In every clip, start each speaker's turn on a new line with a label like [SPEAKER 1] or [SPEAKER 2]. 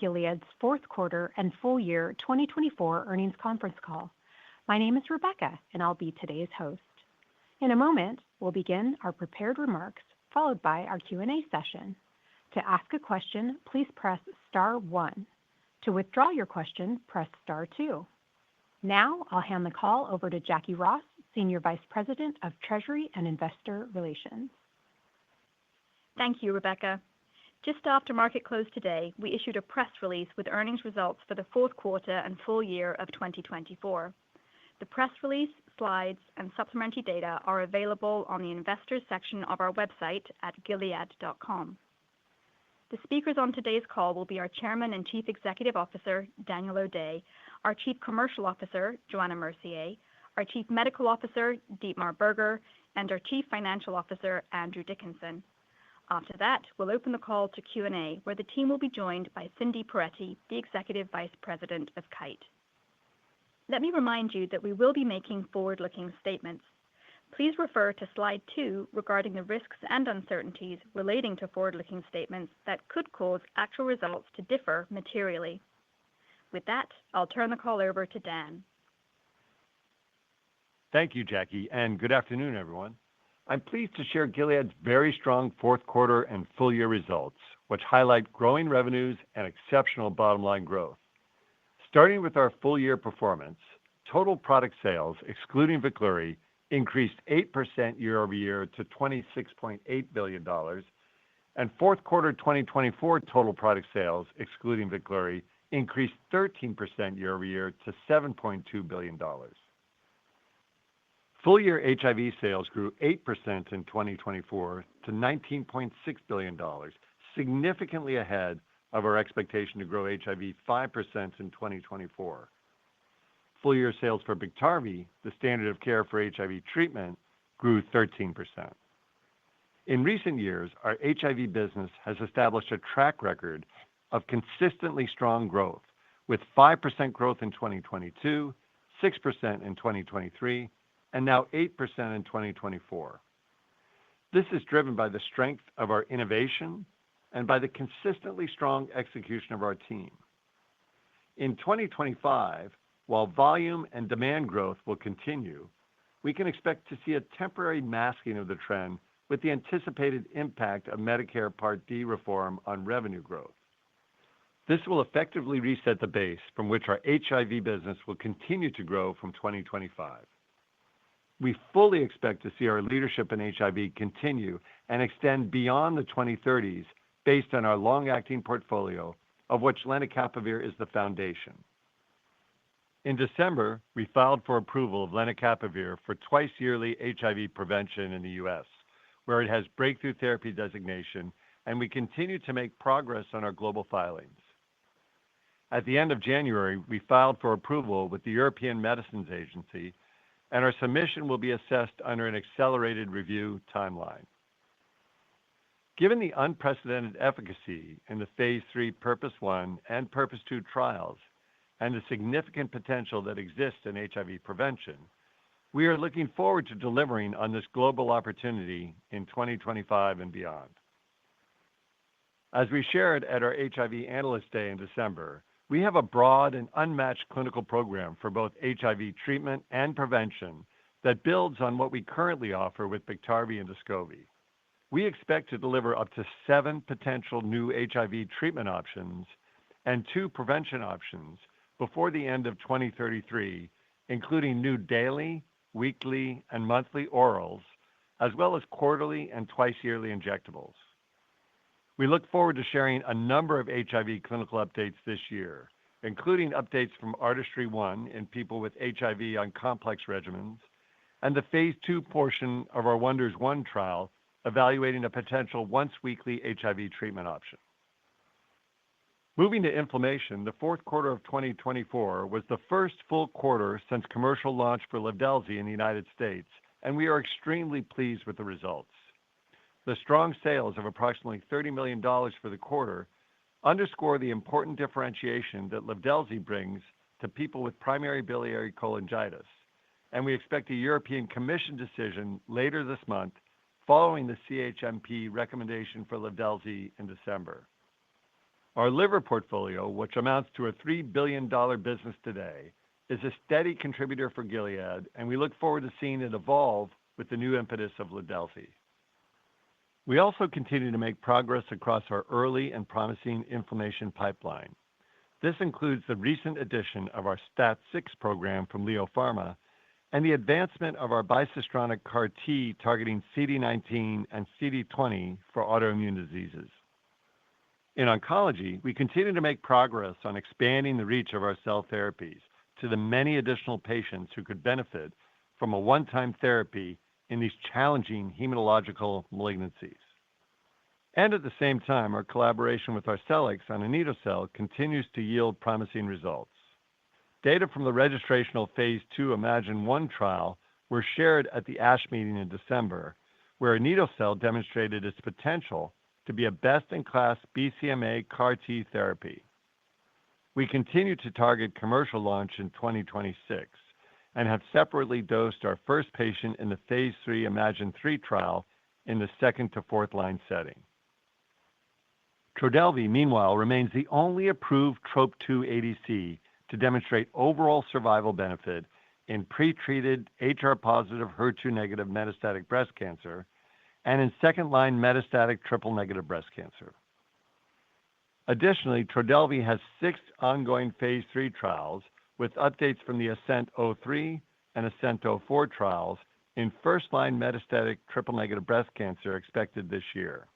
[SPEAKER 1] Gilead's fourth quarter and full year 2024 earnings conference call. My name is Rebecca, and I'll be today's host. In a moment, we'll begin our prepared remarks, followed by our Q&A session. To ask a question, please press star 1. To withdraw your question, press star 2. Now, I'll hand the call over to Jacquie Ross, Senior Vice President of Treasury and Investor Relations.
[SPEAKER 2] Thank you, Rebecca. Just after market close today, we issued a press release with earnings results for the fourth quarter and full year of 2024. The press release, slides, and supplementary data are available on the Investors section of our website at gilead.com. The speakers on today's call will be our Chairman and Chief Executive Officer, Daniel O'Day, our Chief Commercial Officer, Johanna Mercier, our Chief Medical Officer, Dietmar Berger, and our Chief Financial Officer, Andrew Dickinson. After that, we'll open the call to Q&A, where the team will be joined by Cindy Peretti, the Executive Vice President of Kite. Let me remind you that we will be making forward-looking statements. Please refer to slide 2 regarding the risks and uncertainties relating to forward-looking statements that could cause actual results to differ materially. With that, I'll turn the call over to Dan.
[SPEAKER 3] Thank you, Jacquie, and good afternoon, everyone. I'm pleased to share Gilead's very strong fourth quarter and full year results, which highlight growing revenues and exceptional bottom-line growth. Starting with our full year performance, total product sales, excluding Veklury, increased 8% year-over-year to $26.8 billion, and fourth quarter 2024 total product sales, excluding Veklury, increased 13% year-over-year to $7.2 billion. Full year HIV sales grew 8% in 2024 to $19.6 billion, significantly ahead of our expectation to grow HIV 5% in 2024. Full year sales for Biktarvy, the standard of care for HIV treatment, grew 13%. In recent years, our HIV business has established a track record of consistently strong growth, with 5% growth in 2022, 6% in 2023, and now 8% in 2024. This is driven by the strength of our innovation and by the consistently strong execution of our team. In 2025, while volume and demand growth will continue, we can expect to see a temporary masking of the trend with the anticipated impact of Medicare Part D reform on revenue growth. This will effectively reset the base from which our HIV business will continue to grow from 2025. We fully expect to see our leadership in HIV continue and extend beyond the 2030s based on our long-acting portfolio, of which lenacapavir is the foundation. In December, we filed for approval of lenacapavir for twice-yearly HIV prevention in the U.S., where it has breakthrough therapy designation, and we continue to make progress on our global filings. At the end of January, we filed for approval with the European Medicines Agency, and our submission will be assessed under an accelerated review timeline. Given the unprecedented efficacy in the phase 3 Purpose 1 and Purpose 2 trials and the significant potential that exists in HIV prevention, we are looking forward to delivering on this global opportunity in 2025 and beyond. As we shared at our HIV Analyst Day in December, we have a broad and unmatched clinical program for both HIV treatment and prevention that builds on what we currently offer with Biktarvy and Descovy. We expect to deliver up to 7 potential new HIV treatment options and 2 prevention options before the end of 2033, including new daily, weekly, and monthly orals, as well as quarterly and twice-yearly injectables. We look forward to sharing a number of HIV clinical updates this year, including updates from Artistry-1 in people with HIV on complex regimens, and the phase 2 portion of our Wonders-1 trial evaluating a potential once-weekly HIV treatment option. Moving to inflammation, the fourth quarter of 2024 was the first full quarter since commercial launch for Livdelzi in the United States, and we are extremely pleased with the results. The strong sales of approximately $30 million for the quarter underscore the important differentiation that Livdelzi brings to people with primary biliary cholangitis, and we expect a European Commission decision later this month following the CHMP recommendation for Livdelzi in December. Our liver portfolio, which amounts to a $3 billion business today, is a steady contributor for Gilead, and we look forward to seeing it evolve with the new impetus of Livdelzi. We also continue to make progress across our early and promising inflammation pipeline. This includes the recent addition of our STAT6 program from Leo Pharma and the advancement of our bicistronic CAR-T targeting CD19 and CD20 for autoimmune diseases. In oncology, we continue to make progress on expanding the reach of our cell therapies to the many additional patients who could benefit from a one-time therapy in these challenging hematological malignancies. And at the same time, our collaboration with Arcellx on anito-cel continues to yield promising results. Data from the registrational phase 2 Imagine-1 trial were shared at the ASH meeting in December, where anito-cel demonstrated its potential to be a best-in-class BCMA CAR-T therapy. We continue to target commercial launch in 2026 and have separately dosed our first patient in the phase 3 Imagine-3 trial in the second to fourth line setting. Trodelvy, meanwhile, remains the only approved TROP2 ADC to demonstrate overall survival benefit in pretreated HR-positive, HER2-negative metastatic breast cancer and in second-line metastatic triple-negative breast cancer. Additionally, Trodelvy has 6 ongoing phase 3 trials with updates from the ASCENT-03 and ASCENT-04 trials in first-line metastatic triple-negative breast cancer expected this year.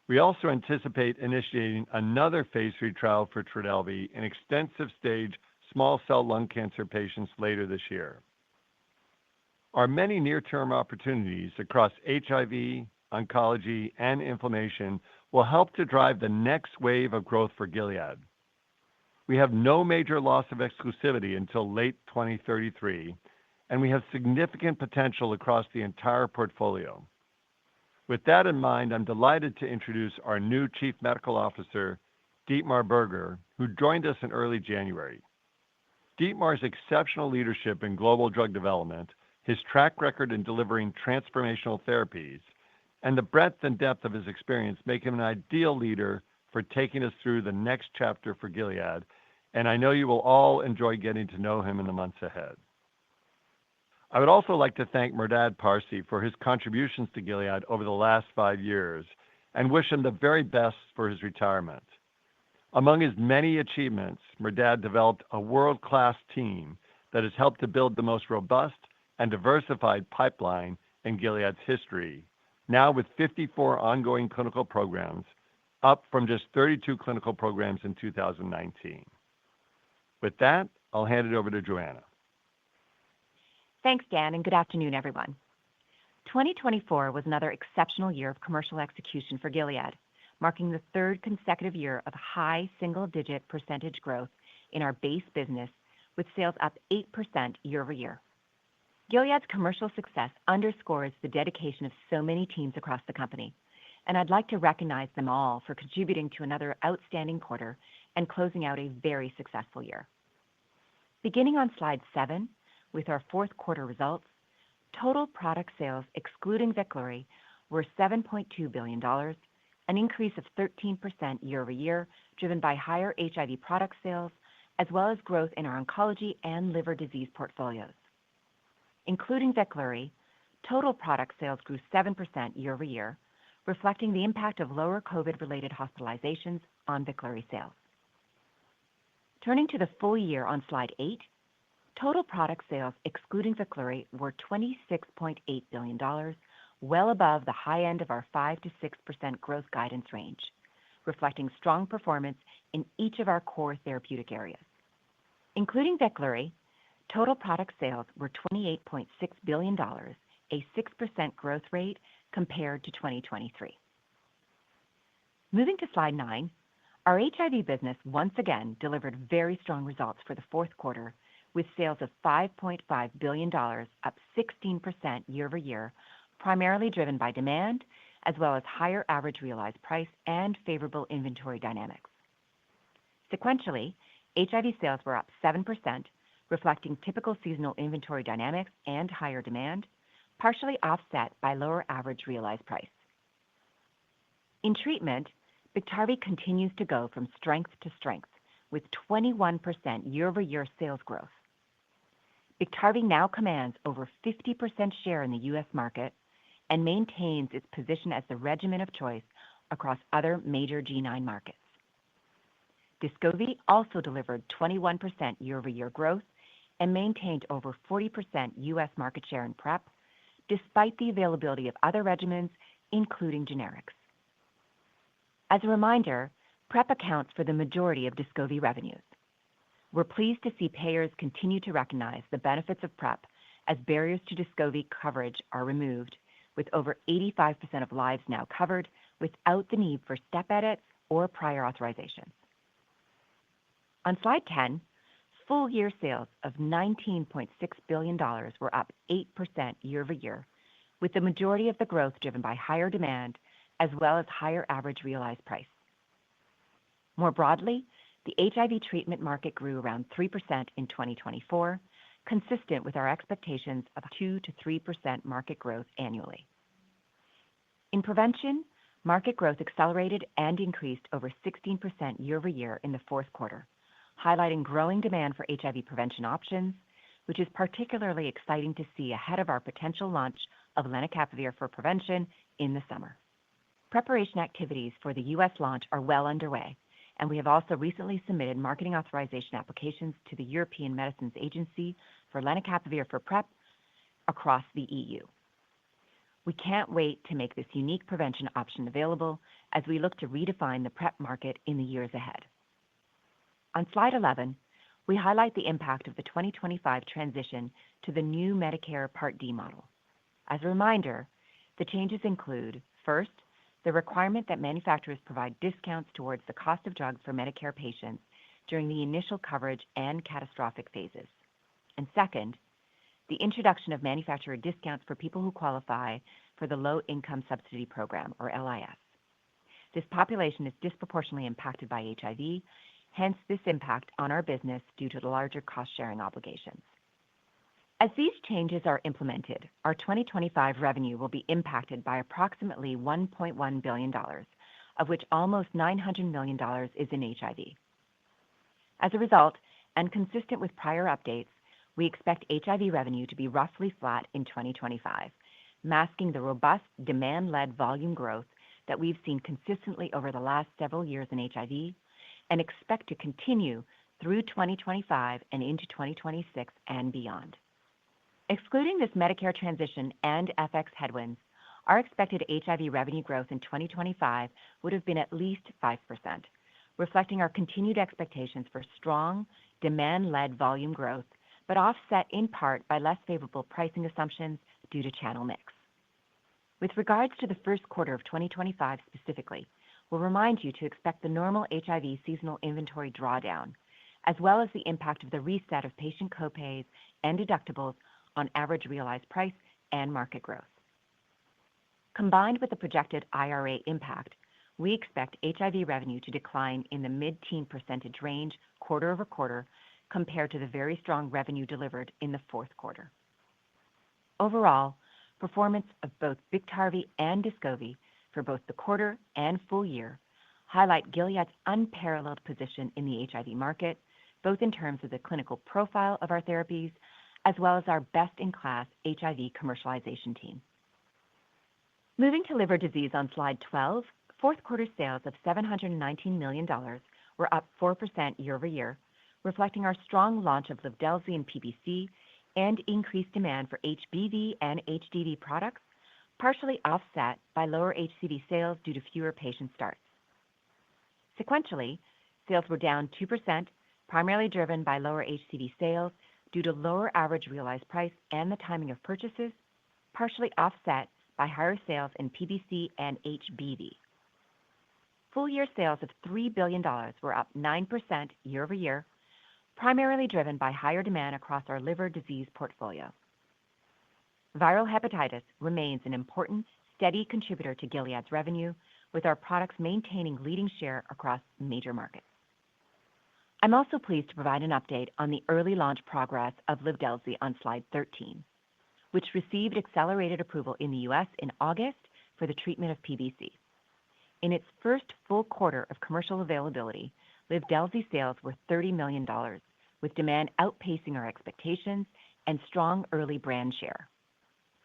[SPEAKER 3] We also anticipate initiating another phase 3 trial for Trodelvy in extensive-stage small cell lung cancer patients later this year. Our many near-term opportunities across HIV, oncology, and inflammation will help to drive the next wave of growth for Gilead. We have no major loss of exclusivity until late 2033, and we have significant potential across the entire portfolio. With that in mind, I'm delighted to introduce our new Chief Medical Officer, Dietmar Berger, who joined us in early January. Dietmar's exceptional leadership in global drug development, his track record in delivering transformational therapies, and the breadth and depth of his experience make him an ideal leader for taking us through the next chapter for Gilead, and I know you will all enjoy getting to know him in the months ahead. I would also like to thank Merdad Parsi for his contributions to Gilead over the last 5 years and wish him the very best for his retirement. Among his many achievements, Merdad developed a world-class team that has helped to build the most robust and diversified pipeline in Gilead's history, now with 54 ongoing clinical programs, up from just 32 clinical programs in 2019. With that, I'll hand it over to Joanna.
[SPEAKER 4] Thanks, Dan, and good afternoon, everyone. 2024 was another exceptional year of commercial execution for Gilead, marking the third consecutive year of high single-digit percentage growth in our base business, with sales up 8% year over year. Gilead's commercial success underscores the dedication of so many teams across the company, and I'd like to recognize them all for contributing to another outstanding quarter and closing out a very successful year. Beginning on slide 7, with our fourth quarter results, total product sales excluding Veklury were $7.2 billion, an increase of 13% year over year, driven by higher HIV product sales, as well as growth in our oncology and liver disease portfolios. Including Veklury, total product sales grew 7% year over year, reflecting the impact of lower COVID-related hospitalizations on Veklury sales. Turning to the full year on slide 8, total product sales excluding Veklury were $26.8 billion, well above the high end of our 5% to 6% growth guidance range, reflecting strong performance in each of our core therapeutic areas. Including Veklury, total product sales were $28.6 billion, a 6% growth rate compared to 2023. Moving to slide 9, our HIV business once again delivered very strong results for the fourth quarter, with sales of $5.5 billion, up 16% year over year, primarily driven by demand, as well as higher average realized price and favorable inventory dynamics. Sequentially, HIV sales were up 7%, reflecting typical seasonal inventory dynamics and higher demand, partially offset by lower average realized price. In treatment, Biktarvy continues to go from strength to strength with 21% year-over-year sales growth. Biktarvy now commands over 50% share in the U.S. market and maintains its position as the regimen of choice across other major G9 markets. Descovy also delivered 21% year-over-year growth and maintained over 40% U.S. market share in PrEP, despite the availability of other regimens, including generics. As a reminder, PrEP accounts for the majority of Descovy revenues. We're pleased to see payers continue to recognize the benefits of PrEP as barriers to Descovy coverage are removed, with over 85% of lives now covered without the need for step edits or prior authorizations. On slide 10, full-year sales of $19.6 billion were up 8% year-over-year, with the majority of the growth driven by higher demand as well as higher average realized price. More broadly, the HIV treatment market grew around 3% in 2024, consistent with our expectations of 2 to 3% market growth annually. In prevention, market growth accelerated and increased over 16% year-over-year in the fourth quarter, highlighting growing demand for HIV prevention options, which is particularly exciting to see ahead of our potential launch of lenacapavir for prevention in the summer. Preparation activities for the U.S. launch are well underway, and we have also recently submitted marketing authorization applications to the European Medicines Agency for lenacapavir for PrEP across the EU. We can't wait to make this unique prevention option available as we look to redefine the PrEP market in the years ahead. On slide 11, we highlight the impact of the 2025 transition to the new Medicare Part D model. As a reminder, the changes include, first, the requirement that manufacturers provide discounts towards the cost of drugs for Medicare patients during the initial coverage and catastrophic phases. And second, the introduction of manufacturer discounts for people who qualify for the Low Income Subsidy Program, or LIS. This population is disproportionately impacted by HIV, hence this impact on our business due to the larger cost-sharing obligations. As these changes are implemented, our 2025 revenue will be impacted by approximately $1.1 billion, of which almost $900 million is in HIV. As a result, and consistent with prior updates, we expect HIV revenue to be roughly flat in 2025, masking the robust demand-led volume growth that we've seen consistently over the last several years in HIV and expect to continue through 2025 and into 2026 and beyond. Excluding this Medicare transition and FX headwinds, our expected HIV revenue growth in 2025 would have been at least 5%, reflecting our continued expectations for strong, demand-led volume growth, but offset in part by less favorable pricing assumptions due to channel mix. With regards to the first quarter of 2025 specifically, we'll remind you to expect the normal HIV seasonal inventory drawdown, as well as the impact of the reset of patient copays and deductibles on average realized price and market growth. Combined with the projected IRA impact, we expect HIV revenue to decline in the mid-teen percentage range quarter over quarter compared to the very strong revenue delivered in the fourth quarter. Overall, performance of both Biktarvy and Descovy for both the quarter and full year highlight Gilead's unparalleled position in the HIV market, both in terms of the clinical profile of our therapies as well as our best-in-class HIV commercialization team. Moving to liver disease on slide 12, fourth quarter sales of $719 million were up 4% year-over-year, reflecting our strong launch of Livdelzi in PBC and increased demand for HBV and HDV products, partially offset by lower HCV sales due to fewer patient starts. Sequentially, sales were down 2%, primarily driven by lower HCV sales due to lower average realized price and the timing of purchases, partially offset by higher sales in PBC and HBV. Full-year sales of $3 billion were up 9% year-over-year, primarily driven by higher demand across our liver disease portfolio. Viral hepatitis remains an important, steady contributor to Gilead's revenue, with our products maintaining leading share across major markets. I'm also pleased to provide an update on the early launch progress of Livdelzi on slide 13, which received accelerated approval in the U.S. in August for the treatment of PBC. In its first full quarter of commercial availability, Livdelzi sales were $30 million, with demand outpacing our expectations and strong early brand share.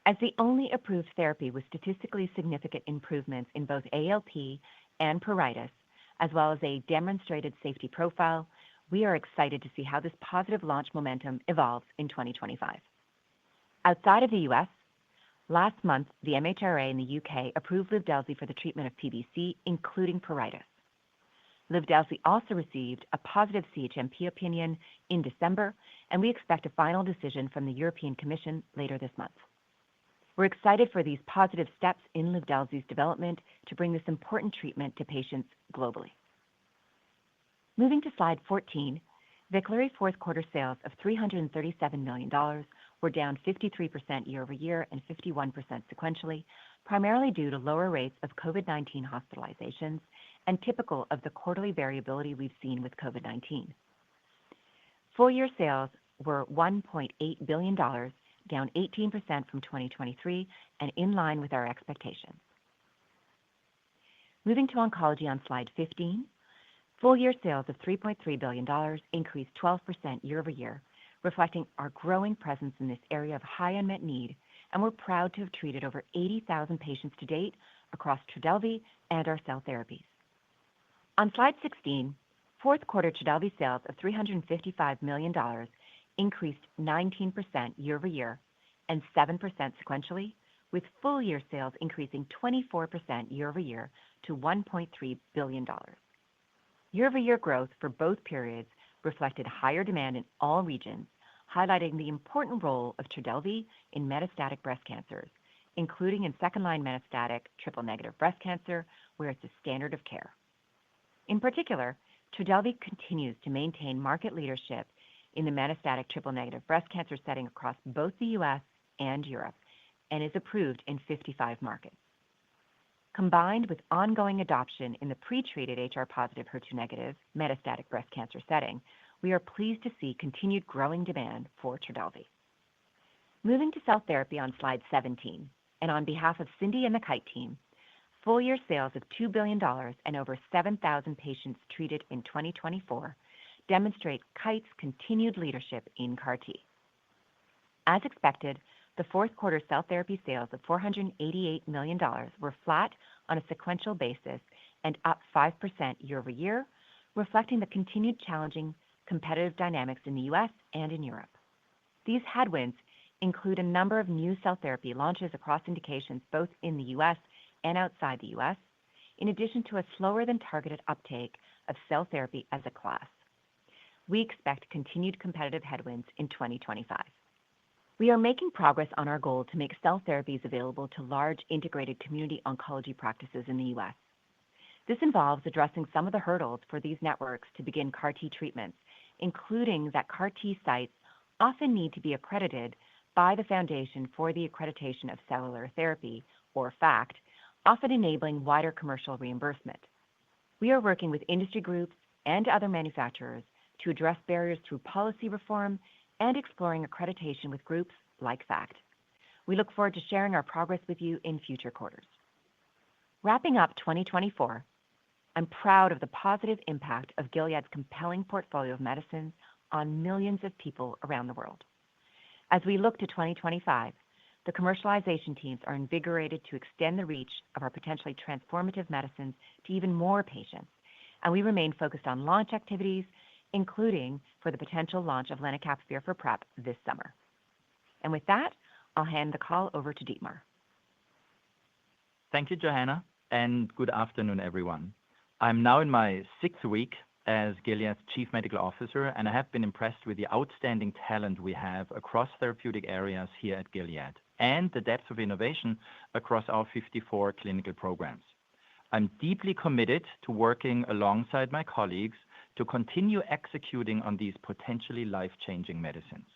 [SPEAKER 4] As the only approved therapy with statistically significant improvements in both ALP and pruritus, as well as a demonstrated safety profile, we are excited to see how this positive launch momentum evolves in 2025. Outside of the U.S., last month, the MHRA in the U.K. approved Livdelzi for the treatment of PBC, including pruritus. Livdelzi also received a positive CHMP opinion in December, and we expect a final decision from the European Commission later this month. We're excited for these positive steps in Livdelzi's development to bring this important treatment to patients globally. Moving to slide 14, Veklury fourth quarter sales of $337 million were down 53% year-over-year and 51% sequentially, primarily due to lower rates of COVID-19 hospitalizations and typical of the quarterly variability we've seen with COVID-19. Full-year sales were $1.8 billion, down 18% from 2023 and in line with our expectations. Moving to oncology on slide 15, full-year sales of $3.3 billion increased 12% year-over-year, reflecting our growing presence in this area of high unmet need, and we're proud to have treated over 80,000 patients to date across Trodelvy and our cell therapies. On slide 16, fourth quarter Trodelvy sales of $355 million increased 19% year-over-year and 7% sequentially, with full-year sales increasing 24% year-over-year to $1.3 billion. Year-over-year growth for both periods reflected higher demand in all regions, highlighting the important role of Trodelvy in metastatic breast cancers, including in second-line metastatic triple-negative breast cancer, where it's a standard of care. In particular, Trodelvy continues to maintain market leadership in the metastatic triple-negative breast cancer setting across both the U.S. and Europe, and is approved in 55 markets. Combined with ongoing adoption in the pre-treated HR-positive HER2-negative metastatic breast cancer setting, we are pleased to see continued growing demand for Trodelvy. Moving to cell therapy on slide 17, and on behalf of Cindy and the Kite team, full-year sales of $2 billion and over 7,000 patients treated in 2024 demonstrate Kite's continued leadership in CAR-T. As expected, the fourth quarter cell therapy sales of $488 million were flat on a sequential basis and up 5% year-over-year, reflecting the continued challenging competitive dynamics in the U.S. and in Europe. These headwinds include a number of new cell therapy launches across indications both in the U.S. and outside the U.S., in addition to a slower than targeted uptake of cell therapy as a class. We expect continued competitive headwinds in 2025. We are making progress on our goal to make cell therapies available to large integrated community oncology practices in the U.S. This involves addressing some of the hurdles for these networks to begin CAR-T treatments, including that CAR-T sites often need to be accredited by the Foundation for the Accreditation of Cellular Therapy, or FACT, often enabling wider commercial reimbursement. We are working with industry groups and other manufacturers to address barriers through policy reform and exploring accreditation with groups like FACT. We look forward to sharing our progress with you in future quarters. Wrapping up 2024, I'm proud of the positive impact of Gilead's compelling portfolio of medicines on millions of people around the world. As we look to 2025, the commercialization teams are invigorated to extend the reach of our potentially transformative medicines to even more patients, and we remain focused on launch activities, including for the potential launch of lenacapavir for PrEP this summer. And with that, I'll hand the call over to Dietmar.
[SPEAKER 5] Thank you, Johanna, and good afternoon, everyone. I'm now in my sixth week as Gilead's Chief Medical Officer, and I have been impressed with the outstanding talent we have across therapeutic areas here at Gilead and the depth of innovation across our 54 clinical programs. I'm deeply committed to working alongside my colleagues to continue executing on these potentially life-changing medicines.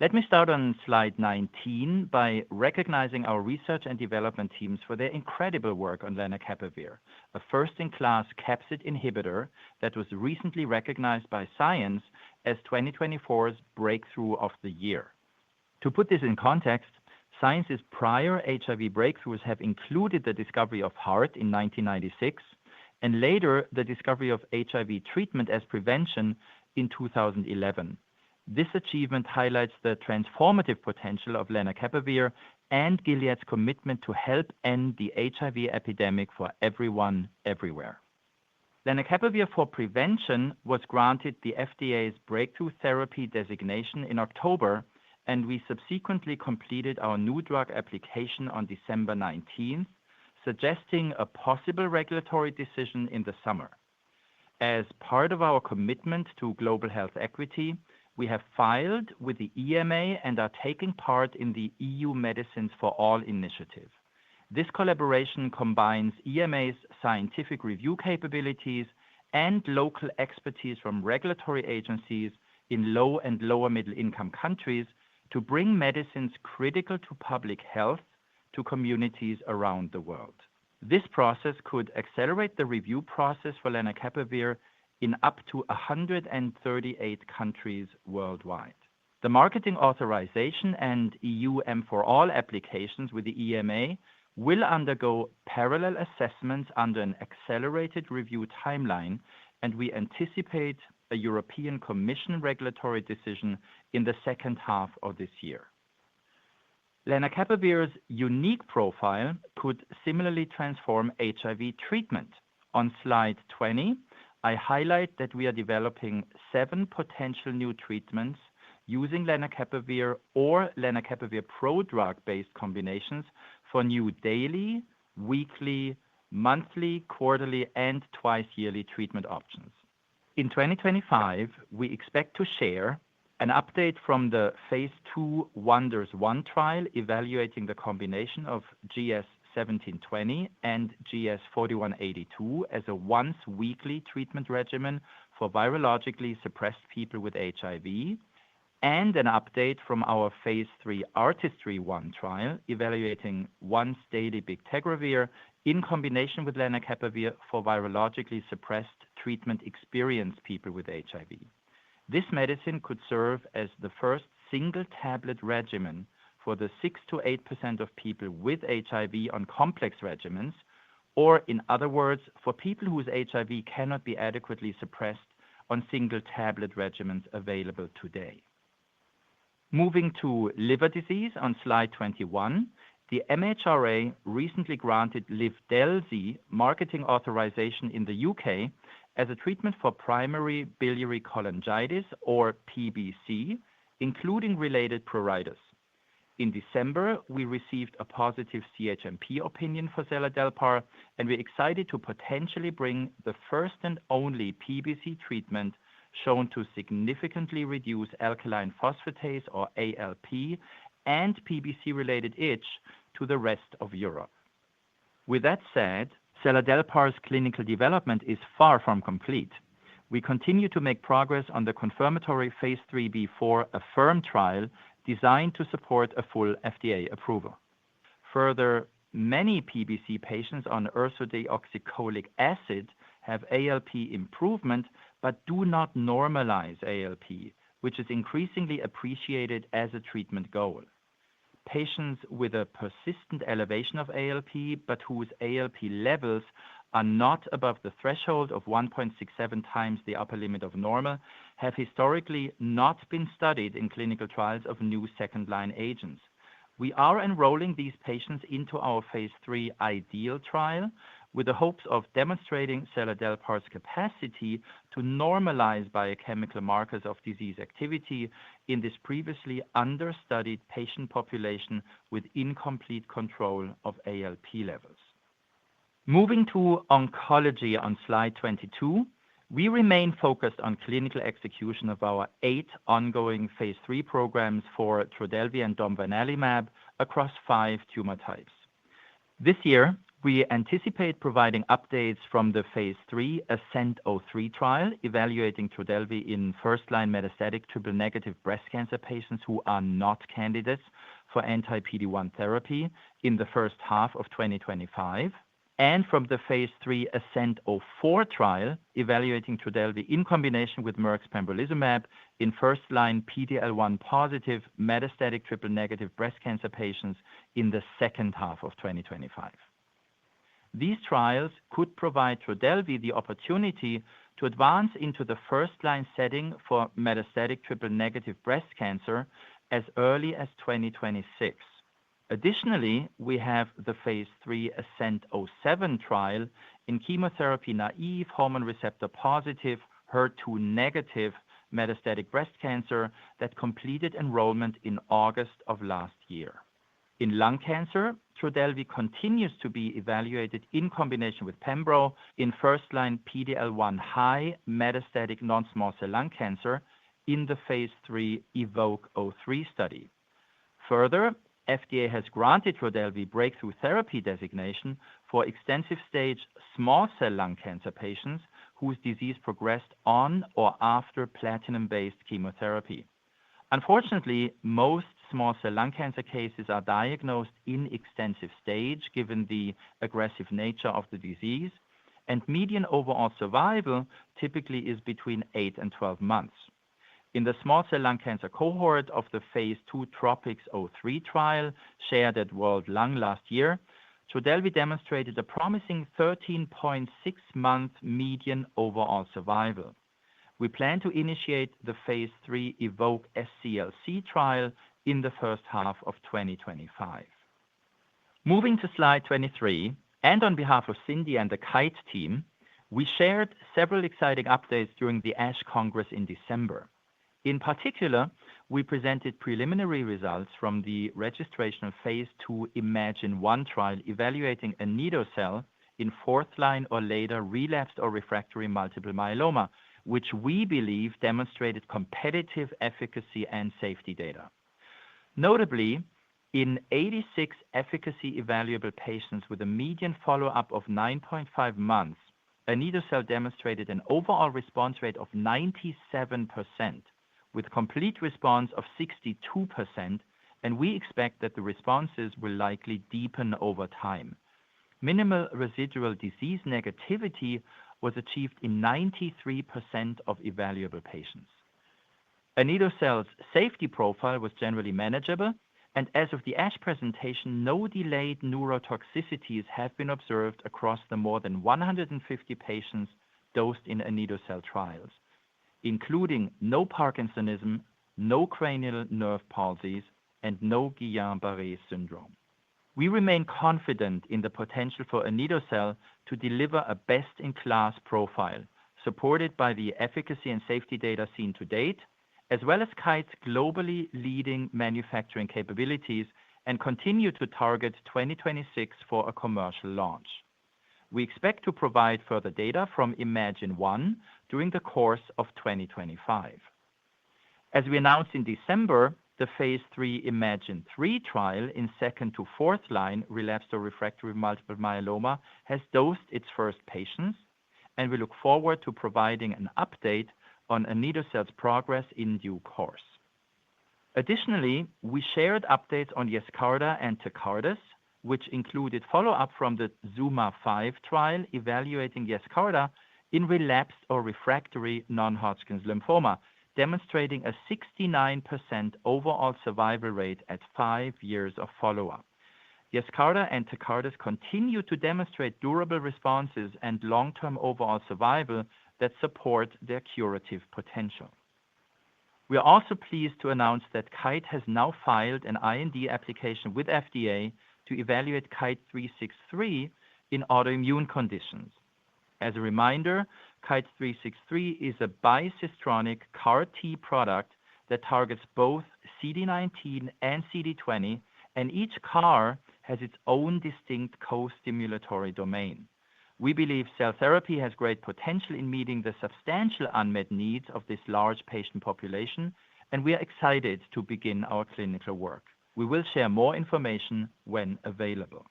[SPEAKER 5] Let me start on slide 19 by recognizing our research and development teams for their incredible work on lenacapavir, a first-in-class capsid inhibitor that was recently recognized by Science as 2024's Breakthrough of the Year. To put this in context, Science's prior HIV breakthroughs have included the discovery of HAART in 1996 and later the discovery of HIV treatment as prevention in 2011. This achievement highlights the transformative potential of lenacapavir and Gilead's commitment to help end the HIV epidemic for everyone, everywhere. Lenacapavir for prevention was granted the FDA's Breakthrough Therapy designation in October, and we subsequently completed our new drug application on December 19th, suggesting a possible regulatory decision in the summer. As part of our commitment to global health equity, we have filed with the EMA and are taking part in the EU Medicines for All initiative. This collaboration combines EMA's scientific review capabilities and local expertise from regulatory agencies in low and lower middle income countries to bring medicines critical to public health to communities around the world. This process could accelerate the review process for lenacapavir in up to 138 countries worldwide. The marketing authorization and EU M4All applications with the EMA will undergo parallel assessments under an accelerated review timeline, and we anticipate a European Commission regulatory decision in the second half of this year. Lenacapavir's unique profile could similarly transform HIV treatment. On slide 20, I highlight that we are developing 7 potential new treatments using lenacapavir or lenacapavir prodrug-based combinations for new daily, weekly, monthly, quarterly, and twice-yearly treatment options. In 2025, we expect to share an update from the phase 2 WONDERS-1 trial evaluating the combination of GS-1720 and GS-4182 as a once-weekly treatment regimen for virologically suppressed people with HIV, and an update from our phase 3 ARTISTRY-1 trial evaluating once-daily bictegravir in combination with lenacapavir for virologically suppressed treatment-experienced people with HIV. This medicine could serve as the first single-tablet regimen for the 6 to 8% of people with HIV on complex regimens, or in other words, for people whose HIV cannot be adequately suppressed on single-tablet regimens available today. Moving to liver disease on slide 21, the MHRA recently granted Livdelzi marketing authorization in the UK as a treatment for primary biliary cholangitis, or PBC, including related pruritus. In December, we received a positive CHMP opinion for seladelpar, and we're excited to potentially bring the first and only PBC treatment shown to significantly reduce alkaline phosphatase, or ALP, and PBC-related itch to the rest of Europe. With that said, seladelpar's clinical development is far from complete. We continue to make progress on the confirmatory phase 3b/4 AFFIRM trial designed to support a full FDA approval. Further, many PBC patients on ursodeoxycholic acid have ALP improvement but do not normalize ALP, which is increasingly appreciated as a treatment goal. Patients with a persistent elevation of ALP but whose ALP levels are not above the threshold of 1.67 times the upper limit of normal have historically not been studied in clinical trials of new second-line agents. We are enrolling these patients into our phase 3 IDEAL trial with the hopes of demonstrating seladelpar's capacity to normalize biochemical markers of disease activity in this previously understudied patient population with incomplete control of ALP levels. Moving to oncology on slide 22, we remain focused on clinical execution of our 8 ongoing phase 3 programs for Trodelvy and domvanalimab across 5 tumor types. This year, we anticipate providing updates from the phase 3 ASCENT-03 trial evaluating Trodelvy in first-line metastatic triple-negative breast cancer patients who are not candidates for anti-PD-1 therapy in the first half of 2025. and from the phase 3 ASCENT-04 trial evaluating Trodelvy in combination with Merck's pembrolizumab in first-line PD-L1 positive metastatic triple-negative breast cancer patients in the second half of 2025. These trials could provide Trodelvy the opportunity to advance into the first-line setting for metastatic triple-negative breast cancer as early as 2026. Additionally, we have the phase 3 ASCENT-07 trial in chemotherapy-naive, hormone receptor-positive, HER2-negative metastatic breast cancer that completed enrollment in August of last year. In lung cancer, Trodelvy continues to be evaluated in combination with pembro in first-line PD-L1 high metastatic non-small cell lung cancer in the phase 3 EVOKE-03 study. Further, FDA has granted Trodelvy breakthrough therapy designation for extensive-stage small cell lung cancer patients whose disease progressed on or after platinum-based chemotherapy. Unfortunately, most small cell lung cancer cases are diagnosed in extensive stage given the aggressive nature of the disease, and median overall survival typically is between 8 and 12 months. In the small cell lung cancer cohort of the phase 2 TROPiCS-03 trial shared at World Lung last year, Trodelvy demonstrated a promising 13.6-month median overall survival. We plan to initiate the phase 3 EVOKE-SCLC trial in the first half of 2025. Moving to slide 23, and on behalf of Cindy and the Kite team, we shared several exciting updates during the ASH Congress in December. In particular, we presented preliminary results from the registrational phase 2 IMAGINE-1 trial evaluating anito-cel in fourth-line or later relapsed or refractory multiple myeloma, which we believe demonstrated competitive efficacy and safety data. Notably, in 86 efficacy evaluable patients with a median follow-up of 9.5 months, anito-cel demonstrated an overall response rate of 97%, with complete response of 62%, and we expect that the responses will likely deepen over time. Minimal residual disease negativity was achieved in 93% of evaluable patients. Anito-cel's safety profile was generally manageable, and as of the ASH presentation, no delayed neurotoxicities have been observed across the more than 150 patients dosed in anito-cel trials, including no Parkinsonism, no cranial nerve palsies, and no Guillain-Barré syndrome. We remain confident in the potential for anito-cel to deliver a best-in-class profile, supported by the efficacy and safety data seen to date, as well as Kite's globally leading manufacturing capabilities, and continue to target 2026 for a commercial launch. We expect to provide further data from IMAGINE-1 during the course of 2025. As we announced in December, the phase 3 IMAGINE-3 trial in second to fourth line relapsed or refractory multiple myeloma has dosed its first patients, and we look forward to providing an update on anito-cel's progress in due course. Additionally, we shared updates on Yescarta and Tecartus, which included follow-up from the ZUMA-5 trial evaluating Yescarta in relapsed or refractory non-Hodgkin's lymphoma, demonstrating a 69% overall survival rate at 5 years of follow-up. Yescarta and Tecartus continue to demonstrate durable responses and long-term overall survival that support their curative potential. We are also pleased to announce that Kite has now filed an IND application with FDA to evaluate KITE-363 in autoimmune conditions. As a reminder, KITE-363 is a bicistronic CAR-T product that targets both CD19 and CD20, and each CAR has its own distinct co-stimulatory domain. We believe cell therapy has great potential in meeting the substantial unmet needs of this large patient population, and we are excited to begin our clinical work. We will share more information when available.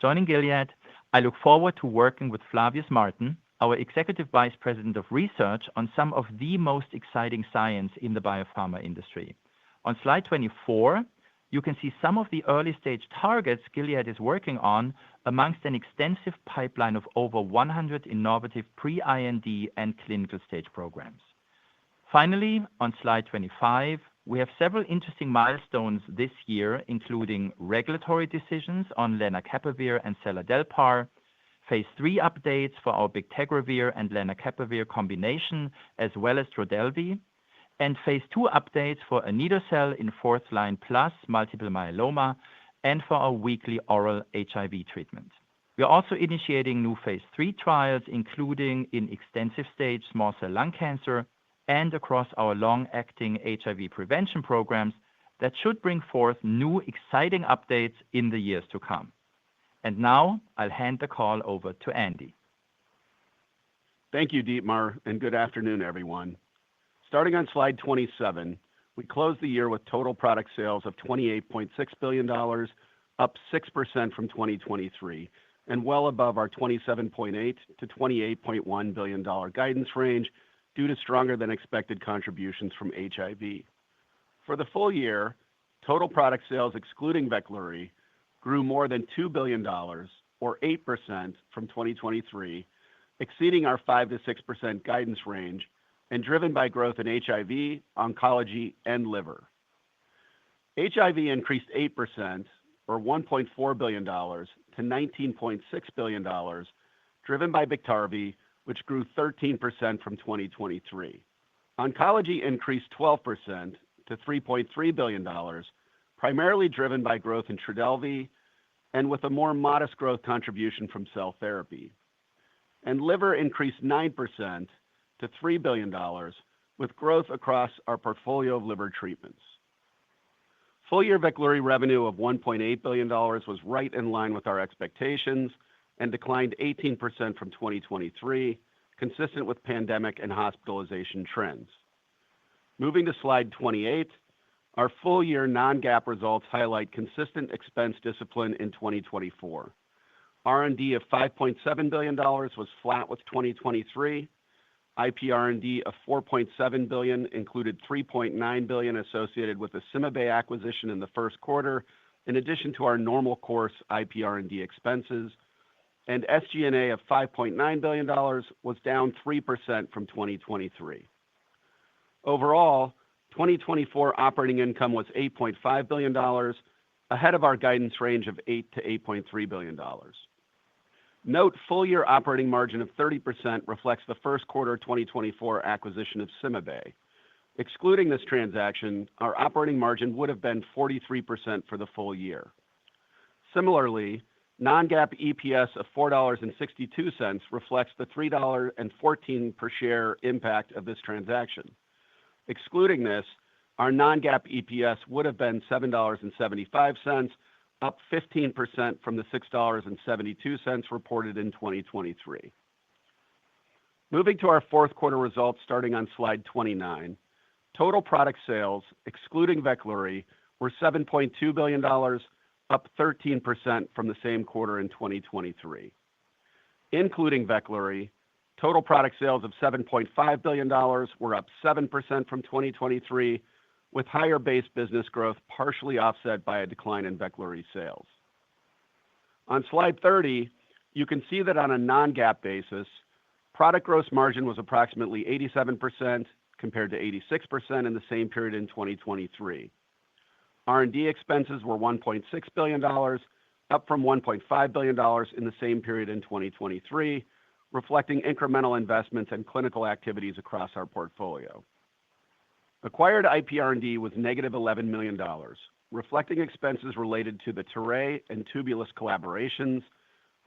[SPEAKER 5] Joining Gilead, I look forward to working with Flavius Martin, our Executive Vice President of Research, on some of the most exciting science in the biopharma industry. On slide 24, you can see some of the early-stage targets Gilead is working on amongst an extensive pipeline of over 100 innovative pre-IND and clinical stage programs. Finally, on slide 25, we have several interesting milestones this year, including regulatory decisions on lenacapavir and seladelpar, phase 3 updates for our bictegravir and lenacapavir combination, as well as Trodelvy, and phase 2 updates for anito-cel in fourth-line plus multiple myeloma and for our weekly oral HIV treatment. We are also initiating new phase 3 trials, including in extensive stage small cell lung cancer and across our long-acting HIV prevention programs that should bring forth new exciting updates in the years to come. And now I'll hand the call over to Andy.
[SPEAKER 6] Thank you, Dietmar, and good afternoon, everyone. Starting on slide 27, we closed the year with total product sales of $28.6 billion, up 6% from 2023, and well above our $27.8 to $28.1 billion guidance range due to stronger than expected contributions from HIV. For the full year, total product sales excluding Veklury grew more than $2 billion, or 8% from 2023, exceeding our 5 to 6% guidance range and driven by growth in HIV, oncology, and liver. HIV increased 8%, or $1.4 billion, to $19.6 billion, driven by Biktarvy, which grew 13% from 2023. Oncology increased 12% to $3.3 billion, primarily driven by growth in Trodelvy and with a more modest growth contribution from cell therapy. And liver increased 9% to $3 billion, with growth across our portfolio of liver treatments. Full-year Veklury revenue of $1.8 billion was right in line with our expectations and declined 18% from 2023, consistent with pandemic and hospitalization trends. Moving to slide 28, our full-year non-GAAP results highlight consistent expense discipline in 2024. R&D of $5.7 billion was flat with 2023. IP R&D of $4.7 billion included $3.9 billion associated with the CymaBay acquisition in the first quarter, in addition to our normal course IP R&D expenses, and SG&A of $5.9 billion was down 3% from 2023. Overall, 2024 operating income was $8.5 billion, ahead of our guidance range of $8 to $8.3 billion. Note, full-year operating margin of 30% reflects the first quarter 2024 acquisition of CymaBay. Excluding this transaction, our operating margin would have been 43% for the full year. Similarly, non-GAAP EPS of $4.62 reflects the $3.14 per share impact of this transaction. Excluding this, our non-GAAP EPS would have been $7.75, up 15% from the $6.72 reported in 2023. Moving to our fourth quarter results starting on slide 29, total product sales, excluding Veklury, were $7.2 billion, up 13% from the same quarter in 2023. Including Veklury, total product sales of $7.5 billion were up 7% from 2023, with higher base business growth partially offset by a decline in Veklury sales. On slide 30, you can see that on a non-GAAP basis, product gross margin was approximately 87% compared to 86% in the same period in 2023. R&D expenses were $1.6 billion, up from $1.5 billion in the same period in 2023, reflecting incremental investments and clinical activities across our portfolio. Acquired IP R&D was negative $11 million, reflecting expenses related to the Terray and Tubulis collaborations,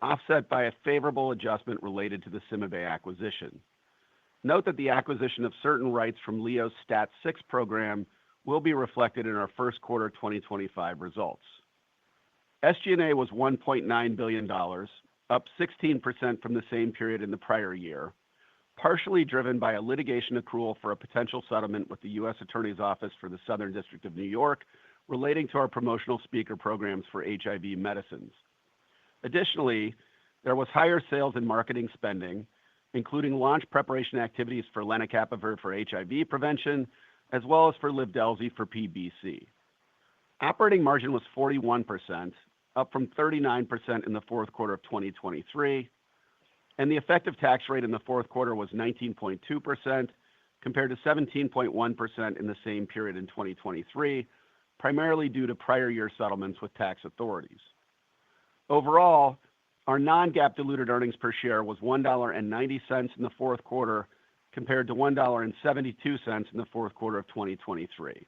[SPEAKER 6] offset by a favorable adjustment related to the CymaBay acquisition. Note that the acquisition of certain rights from Leo's STAT6 program will be reflected in our first quarter 2025 results. SG&A was $1.9 billion, up 16% from the same period in the prior year, partially driven by a litigation accrual for a potential settlement with the U.S. Attorney's Office for the Southern District of New York relating to our promotional speaker programs for HIV medicines. Additionally, there was higher sales and marketing spending, including launch preparation activities for lenacapavir for HIV prevention, as well as for Livdelzi for PBC. Operating margin was 41%, up from 39% in the fourth quarter of 2023, and the effective tax rate in the fourth quarter was 19.2% compared to 17.1% in the same period in 2023, primarily due to prior year settlements with tax authorities. Overall, our non-GAAP diluted earnings per share was $1.90 in the fourth quarter compared to $1.72 in the fourth quarter of 2023.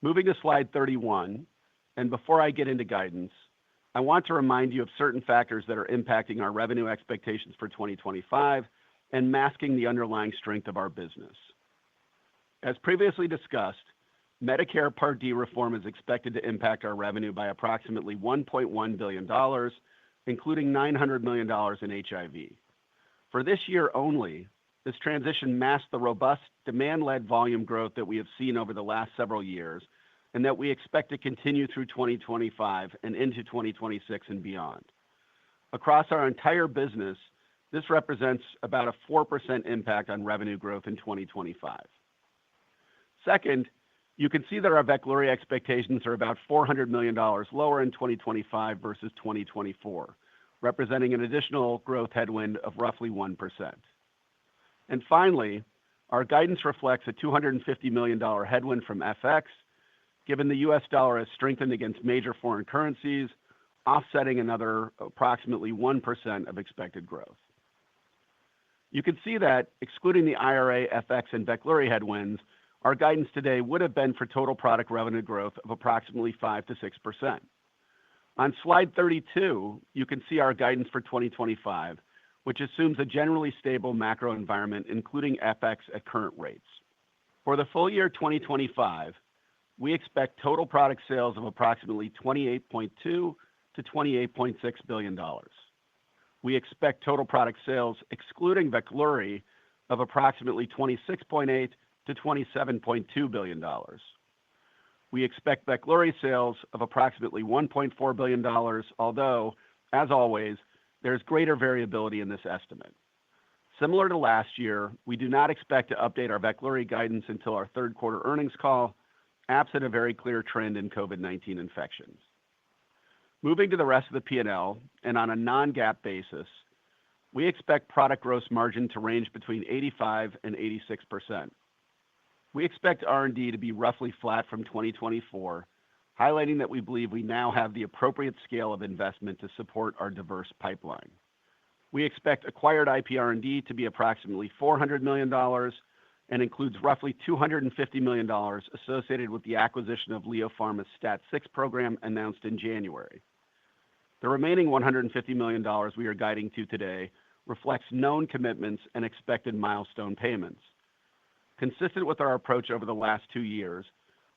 [SPEAKER 6] Moving to slide 31, and before I get into guidance, I want to remind you of certain factors that are impacting our revenue expectations for 2025 and masking the underlying strength of our business. As previously discussed, Medicare Part D reform is expected to impact our revenue by approximately $1.1 billion, including $900 million in HIV. For this year only, this transition masked the robust demand-led volume growth that we have seen over the last several years and that we expect to continue through 2025 and into 2026 and beyond. Across our entire business, this represents about a 4% impact on revenue growth in 2025. Second, you can see that our Veklury expectations are about $400 million lower in 2025 versus 2024, representing an additional growth headwind of roughly 1%. And finally, our guidance reflects a $250 million headwind from FX, given the U.S. dollar has strengthened against major foreign currencies, offsetting another approximately 1% of expected growth. You can see that, excluding the IRA, FX, and Veklury headwinds, our guidance today would have been for total product revenue growth of approximately 5% to 6%. On slide 32, you can see our guidance for 2025, which assumes a generally stable macro environment, including FX at current rates. For the full year 2025, we expect total product sales of approximately $28.2 to $28.6 billion. We expect total product sales, excluding Veklury, of approximately $26.8 to $27.2 billion. We expect Veklury sales of approximately $1.4 billion, although, as always, there's greater variability in this estimate. Similar to last year, we do not expect to update our Veklury guidance until our third quarter earnings call, absent a very clear trend in COVID-19 infections. Moving to the rest of the P&L, and on a non-GAAP basis, we expect product gross margin to range between 85% and 86%. We expect R&D to be roughly flat from 2024, highlighting that we believe we now have the appropriate scale of investment to support our diverse pipeline. We expect acquired IP R&D to be approximately $400 million and includes roughly $250 million associated with the acquisition of Leo Pharma's STAT6 program announced in January. The remaining $150 million we are guiding to today reflects known commitments and expected milestone payments. Consistent with our approach over the last 2 years,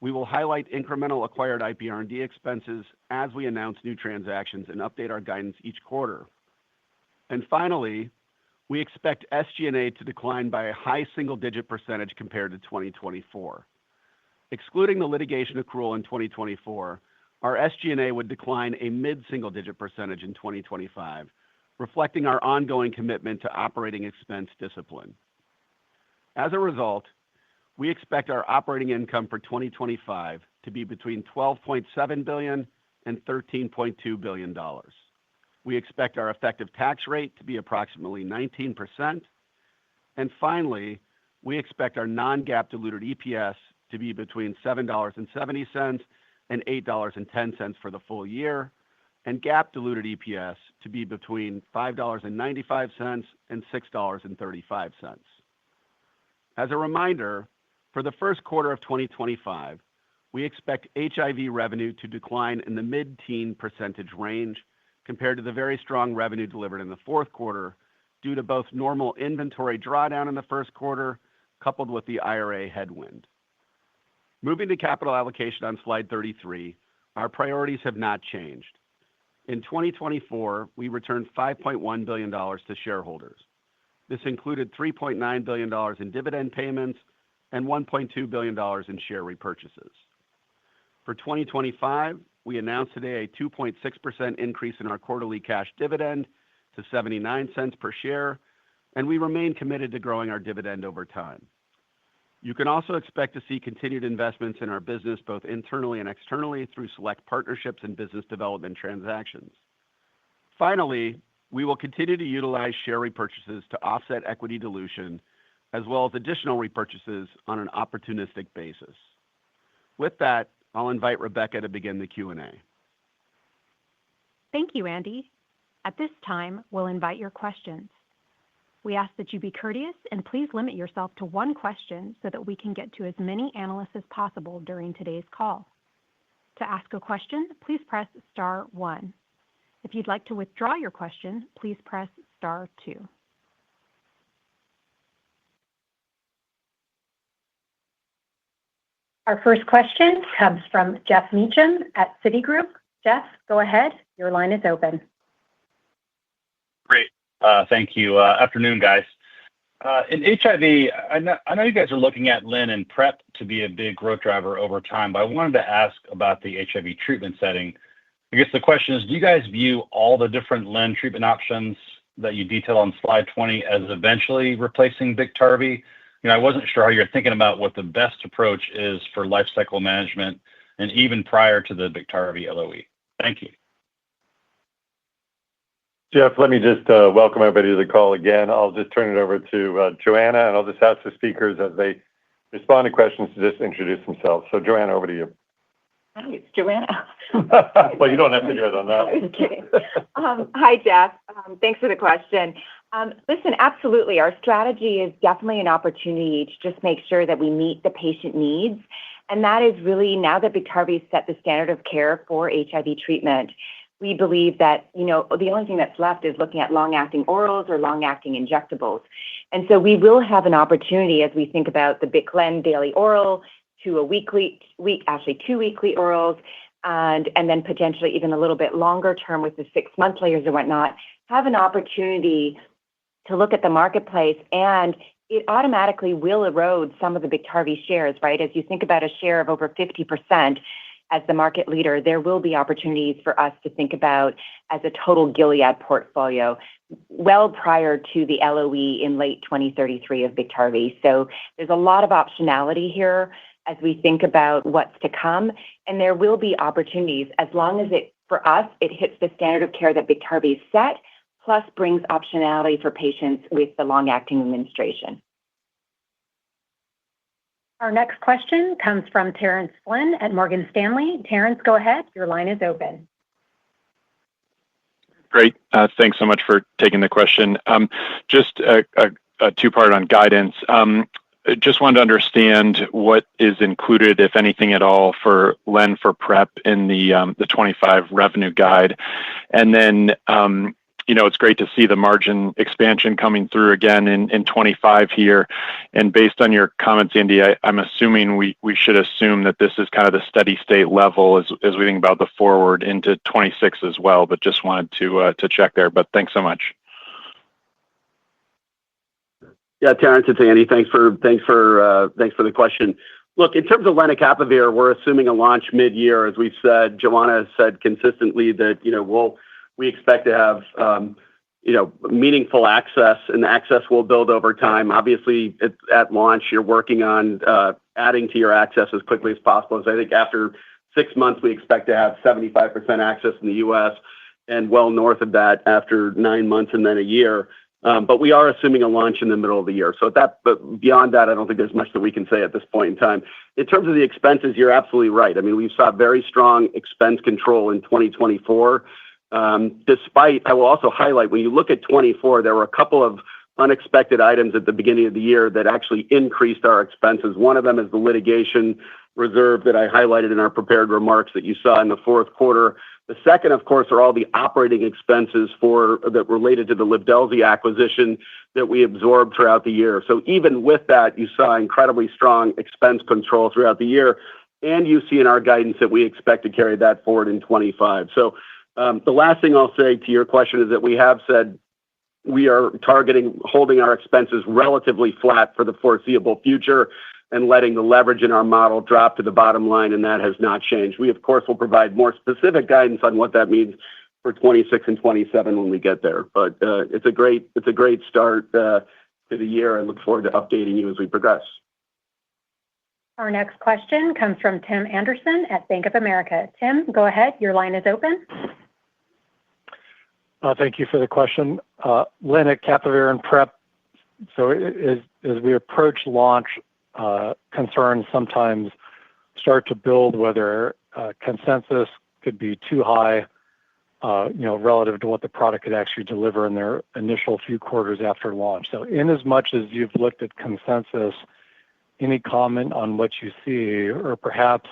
[SPEAKER 6] we will highlight incremental acquired IP R&D expenses as we announce new transactions and update our guidance each quarter. And finally, we expect SG&A to decline by a high single-digit percentage compared to 2024. Excluding the litigation accrual in 2024, our SG&A would decline a mid-single-digit percentage in 2025, reflecting our ongoing commitment to operating expense discipline. As a result, we expect our operating income for 2025 to be between $12.7 billion and $13.2 billion. We expect our effective tax rate to be approximately 19%. And finally, we expect our non-GAAP diluted EPS to be between $7.70 and $8.10 for the full year, and GAAP diluted EPS to be between $5.95 and $6.35. As a reminder, for the first quarter of 2025, we expect HIV revenue to decline in the mid-teen percentage range compared to the very strong revenue delivered in the fourth quarter due to both normal inventory drawdown in the first quarter coupled with the IRA headwind. Moving to capital allocation on slide 33, our priorities have not changed. In 2024, we returned $5.1 billion to shareholders. This included $3.9 billion in dividend payments and $1.2 billion in share repurchases. For 2025, we announced today a 2.6% increase in our quarterly cash dividend to 79 cents per share, and we remain committed to growing our dividend over time. You can also expect to see continued investments in our business, both internally and externally, through select partnerships and business development transactions. Finally, we will continue to utilize share repurchases to offset equity dilution, as well as additional repurchases on an opportunistic basis. With that, I'll invite Rebecca to begin the Q&A.
[SPEAKER 1] Thank you, Andy. At this time, we'll invite your questions. We ask that you be courteous and please limit yourself to one question so that we can get to as many analysts as possible during today's call. To ask a question, please press star 1. If you'd like to withdraw your question, please press star 2. Our first question comes from Geoff Meacham at Citigroup. Jeff, go ahead. Your line is open.
[SPEAKER 7] Great. Thank you. Afternoon, guys. In HIV, I know you guys are looking at LEN and PrEP to be a big growth driver over time, but I wanted to ask about the HIV treatment setting. I guess the question is, do you guys view all the different LEN treatment options that you detail on slide 20 as eventually replacing Biktarvy? I wasn't sure how you're thinking about what the best approach is for life cycle management and even prior to the Biktarvy LOE. Thank you.
[SPEAKER 3] Jeff, let me just welcome everybody to the call again. I'll just turn it over to Joanna, and I'll just ask the speakers as they respond to questions to just introduce themselves. So, Joanna, over to you.
[SPEAKER 8] Hi, it's Joanna.
[SPEAKER 3] Well, you don't have to do it on that.
[SPEAKER 8] I was kidding. Hi, Jeff. Thanks for the question. Listen, absolutely. Our strategy is definitely an opportunity to just make sure that we meet the patient needs. And that is really, now that Biktarvy has set the standard of care for HIV treatment, we believe that, the only thing that's left is looking at long-acting orals or long-acting injectables. And so we will have an opportunity as we think about the Biklen daily oral to two weekly orals, and then potentially even a little bit longer term with the 6-month layers or whatnot, have an opportunity to look at the marketplace, and it automatically will erode some of the Biktarvy shares, right? As you think about a share of over 50% as the market leader, there will be opportunities for us to think about as a total Gilead portfolio well prior to the LOE in late 2033 of Biktarvy. So there's a lot of optionality here as we think about what's to come, and there will be opportunities as long as for us, it hits the standard of care that Biktarvy set, plus brings optionality for patients with the long-acting administration.
[SPEAKER 1] Our next question comes from Terence Flynn at Morgan Stanley. Terence, go ahead. Your line is open.
[SPEAKER 9] Great. Thanks so much for taking the question. Just a two-part on guidance. Just wanted to understand what is included, if anything at all, for LEN for PrEP in the 25 revenue guide. And then, it's great to see the margin expansion coming through again in 25 here. And based on your comments, Andy, I'm assuming we should assume that this is kind of the steady state level as we think about the forward into 26 as well, but just wanted to check there. But thanks so much.
[SPEAKER 6] Yeah, Terence, it's Andy. Thanks for the question. Look, in terms of lenacapavir, we're assuming a launch mid-year, as we've said. Joanna has said consistently that we expect to have meaningful access, and the access will build over time. Obviously, at launch, you're working on adding to your access as quickly as possible. So I think after 6 months, we expect to have 75% access in the U.S. and well north of that after 9 months and then a year. But we are assuming a launch in the middle of the year. But beyond that, I don't think there's much that we can say at this point in time. In terms of the expenses, you're absolutely right. I mean, we saw very strong expense control in 2024. Despite, I will also highlight, when you look at 24, there were a couple of unexpected items at the beginning of the year that actually increased our expenses. One of them is the litigation reserve that I highlighted in our prepared remarks that you saw in the fourth quarter. The second, of course, are all the operating expenses that related to the Livdelzi acquisition that we absorbed throughout the year. So even with that, you saw incredibly strong expense control throughout the year, and you see in our guidance that we expect to carry that forward in 25. So the last thing I'll say to your question is that we have said we are targeting holding our expenses relatively flat for the foreseeable future and letting the leverage in our model drop to the bottom line, and that has not changed. We, of course, will provide more specific guidance on what that means for 26 and 27 when we get there. But it's a great start to the year, and look forward to updating you as we progress.
[SPEAKER 1] Our next question comes from Tim Anderson at Bank of America. Tim, go ahead. Your line is open.
[SPEAKER 10] Thank you for the question. Lenacapavir and PrEP. So as we approach launch, concerns sometimes start to build whether consensus could be too high, relative to what the product could actually deliver in their initial few quarters after launch. So in as much as you've looked at consensus, any comment on what you see, or perhaps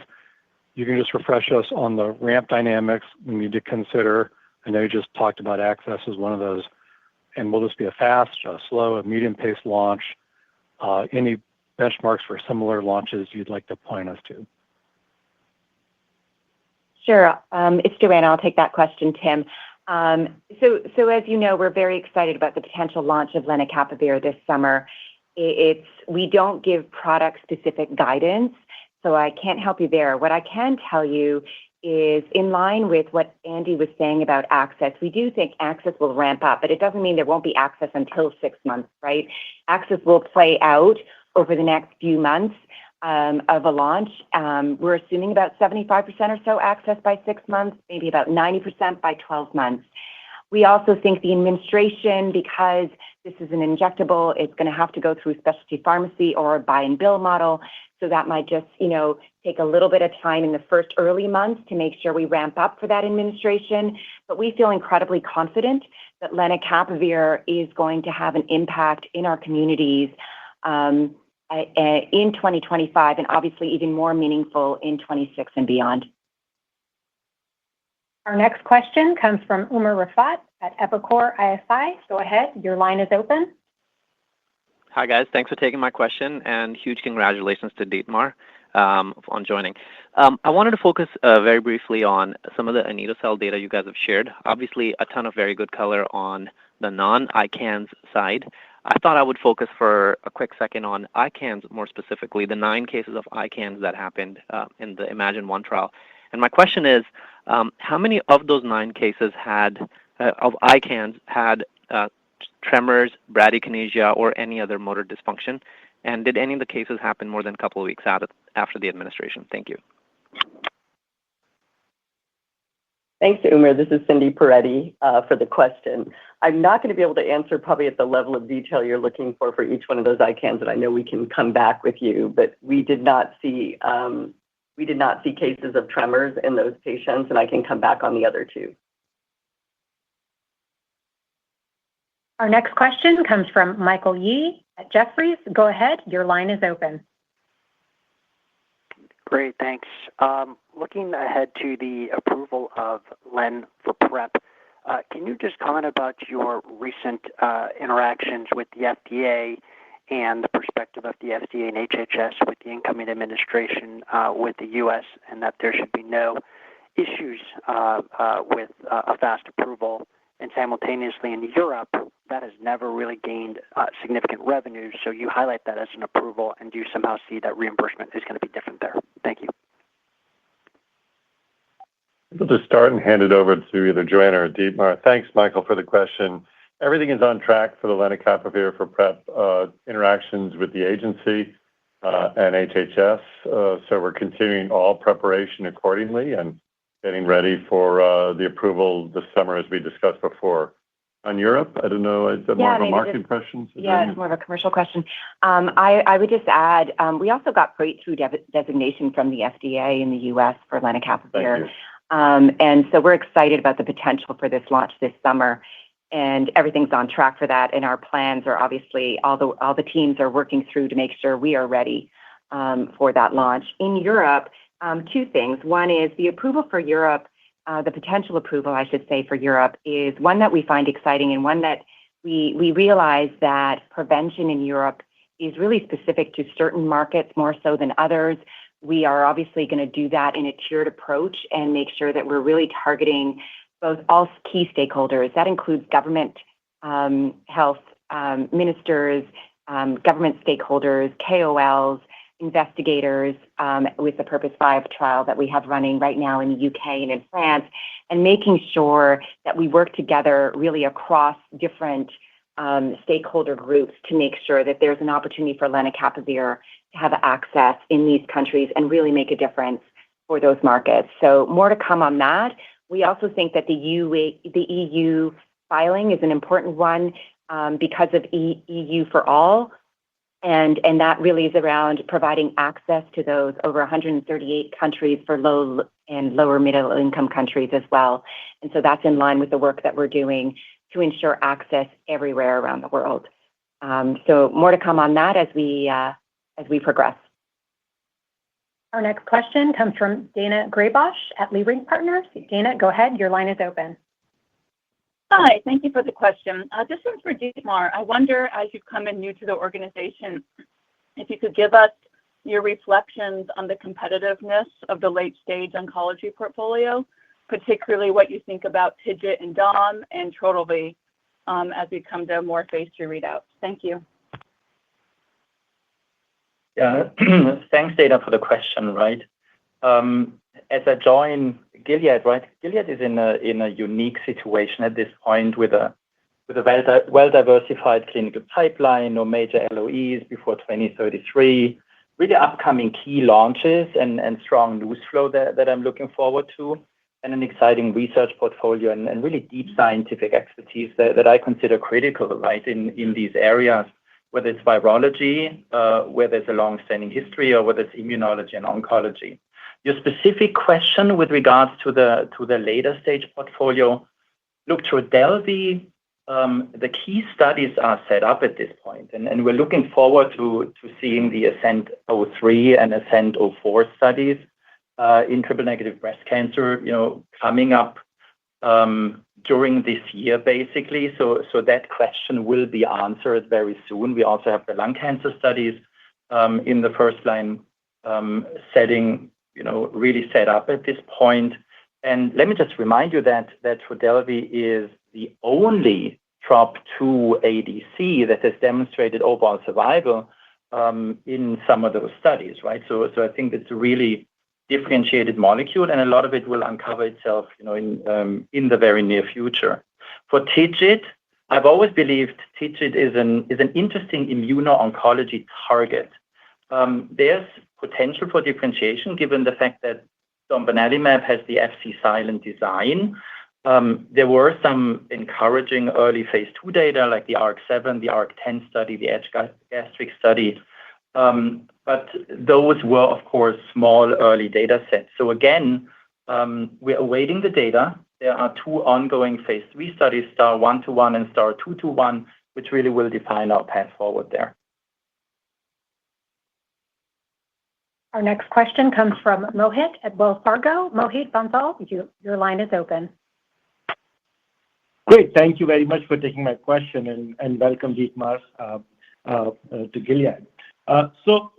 [SPEAKER 10] you can just refresh us on the ramp dynamics we need to consider. I know you just talked about access as one of those. And will this be a fast, a slow, a medium-paced launch? Any benchmarks for similar launches you'd like to point us to?
[SPEAKER 8] Sure. It's Joanna. I'll take that question, Tim. So as you know, we're very excited about the potential launch of lenacapavir this summer. We don't give product-specific guidance, so I can't help you there. What I can tell you is in line with what Andy was saying about access. We do think access will ramp up, but it doesn't mean there won't be access until 6 months, right? Access will play out over the next few months of a launch. We're assuming about 75% or so access by 6 months, maybe about 90% by 12 months. We also think the administration, because this is an injectable, it's going to have to go through specialty pharmacy or a buy and bill model. So that might just, take a little bit of time in the first early months to make sure we ramp up for that administration. But we feel incredibly confident that lenacapavir is going to have an impact in our communities in 2025, and obviously even more meaningful in 26 and beyond.
[SPEAKER 1] Our next question comes from Umer Raffat at Evercore ISI. Go ahead. Your line is open.
[SPEAKER 11] Hi, guys. Thanks for taking my question, and huge congratulations to Dietmar on joining. I wanted to focus very briefly on some of the anito-cel data you guys have shared. Obviously, a ton of very good color on the non-ICANS side. I thought I would focus for a quick second on ICANS, more specifically, the 9 cases of ICANS that happened in the Imagine-1 trial. And my question is, how many of those 9 cases of ICANS had tremors, bradykinesia, or any other motor dysfunction? And did any of the cases happen more than a couple of weeks after the administration? Thank you.
[SPEAKER 12] Thanks, Umer. This is Cindy Peretti for the question. I'm not going to be able to answer probably at the level of detail you're looking for each one of those ICANS, and I know we can come back with you, but we did not see cases of tremors in those patients, and I can come back on the other 2.
[SPEAKER 1] Our next question comes from Michael Yee at Jefferies. Go ahead. Your line is open.
[SPEAKER 13] Great, thanks. Looking ahead to the approval of Len for PrEP, can you just comment about your recent interactions with the FDA and the perspective of the FDA and HHS with the incoming administration with the U.S., and that there should be no issues with a fast approval? And simultaneously in Europe, that has never really gained significant revenue. So you highlight that as an approval, and do you somehow see that reimbursement is going to be different there? Thank you.
[SPEAKER 3] We'll just start and hand it over to either Joanna or Dietmar. Thanks, Michael, for the question. Everything is on track for the lenacapavir for PrEP interactions with the agency and HHS. So we're continuing all preparation accordingly and getting ready for the approval this summer, as we discussed before. On Europe, I don't know, is that more of a marketing question?
[SPEAKER 8] Yeah, it's more of a commercial question. I would just add, we also got breakthrough designation from the FDA in the U.S. for lenacapavir. And so we're excited about the potential for this launch this summer. And everything's on track for that. And our plans are obviously, all the teams are working through to make sure we are ready for that launch. In Europe, 2 things. One is the approval for Europe, the potential approval, I should say, for Europe is one that we find exciting, and one that we realize that prevention in Europe is really specific to certain markets more so than others. We are obviously going to do that in a tiered approach and make sure that we're really targeting both all key stakeholders. That includes government, health ministers, government stakeholders, KOLs, investigators with the Purpose 5 trial that we have running right now in the UK and in France, and making sure that we work together really across different stakeholder groups to make sure that there's an opportunity for lenacapavir to have access in these countries and really make a difference for those markets. So more to come on that. We also think that the EU filing is an important one because of EU for all. And that really is around providing access to those over 138 countries for low and lower middle income countries as well. And so that's in line with the work that we're doing to ensure access everywhere around the world. So more to come on that as we progress.
[SPEAKER 1] Our next question comes from Dana Graybosch at Leerink Partners. Dana, go ahead. Your line is open.
[SPEAKER 14] Hi, thank you for the question. This one's for Dietmar. I wonder, as you've come in new to the organization, if you could give us your reflections on the competitiveness of the late-stage oncology portfolio, particularly what you think about TIGIT and DOM and Trodelvy as we come to more phase 3 readouts. Thank you.
[SPEAKER 5] Yeah, thanks, Dana, for the question, right? As I join Gilead, right? Gilead is in a unique situation at this point with a well-diversified clinical pipeline, no major LOEs before 2033, really upcoming key launches and strong news flow that I'm looking forward to, and an exciting research portfolio and really deep scientific expertise that I consider critical, right, in these areas, whether it's virology, where there's a long-standing history, or whether it's immunology and oncology. Your specific question with regards to the later stage portfolio, look, Trodelvy, the key studies are set up at this point, and we're looking forward to seeing the ASCENT-03 and ASCENT-04 studies in triple-negative breast cancer, coming up during this year, basically. So that question will be answered very soon. We also have the lung cancer studies in the first-line setting, really set up at this point. And let me just remind you that Trodelvy is the only TROP2 ADC that has demonstrated overall survival in some of those studies, right? So I think it's a really differentiated molecule, and a lot of it will uncover itself, in the very near future. For TIGIT, I've always believed TIGIT is an interesting immuno-oncology target. There's potential for differentiation given the fact that domvanalimab has the Fc-silent design. There were some encouraging early phase 2 data like the ARC-7, the ARC-10 study, the EDGE-Gastric study. But those were, of course, small early data sets. So again, we're awaiting the data. There are 2 ongoing phase 3 studies, STAR 121 and STAR 221, which really will define our path forward there.
[SPEAKER 1] Our next question comes from Mohit at Wells Fargo. Mohit Bansal, your line is open.
[SPEAKER 15] Great. Thank you very much for taking my question, and welcome, Dietmar, to Gilead. So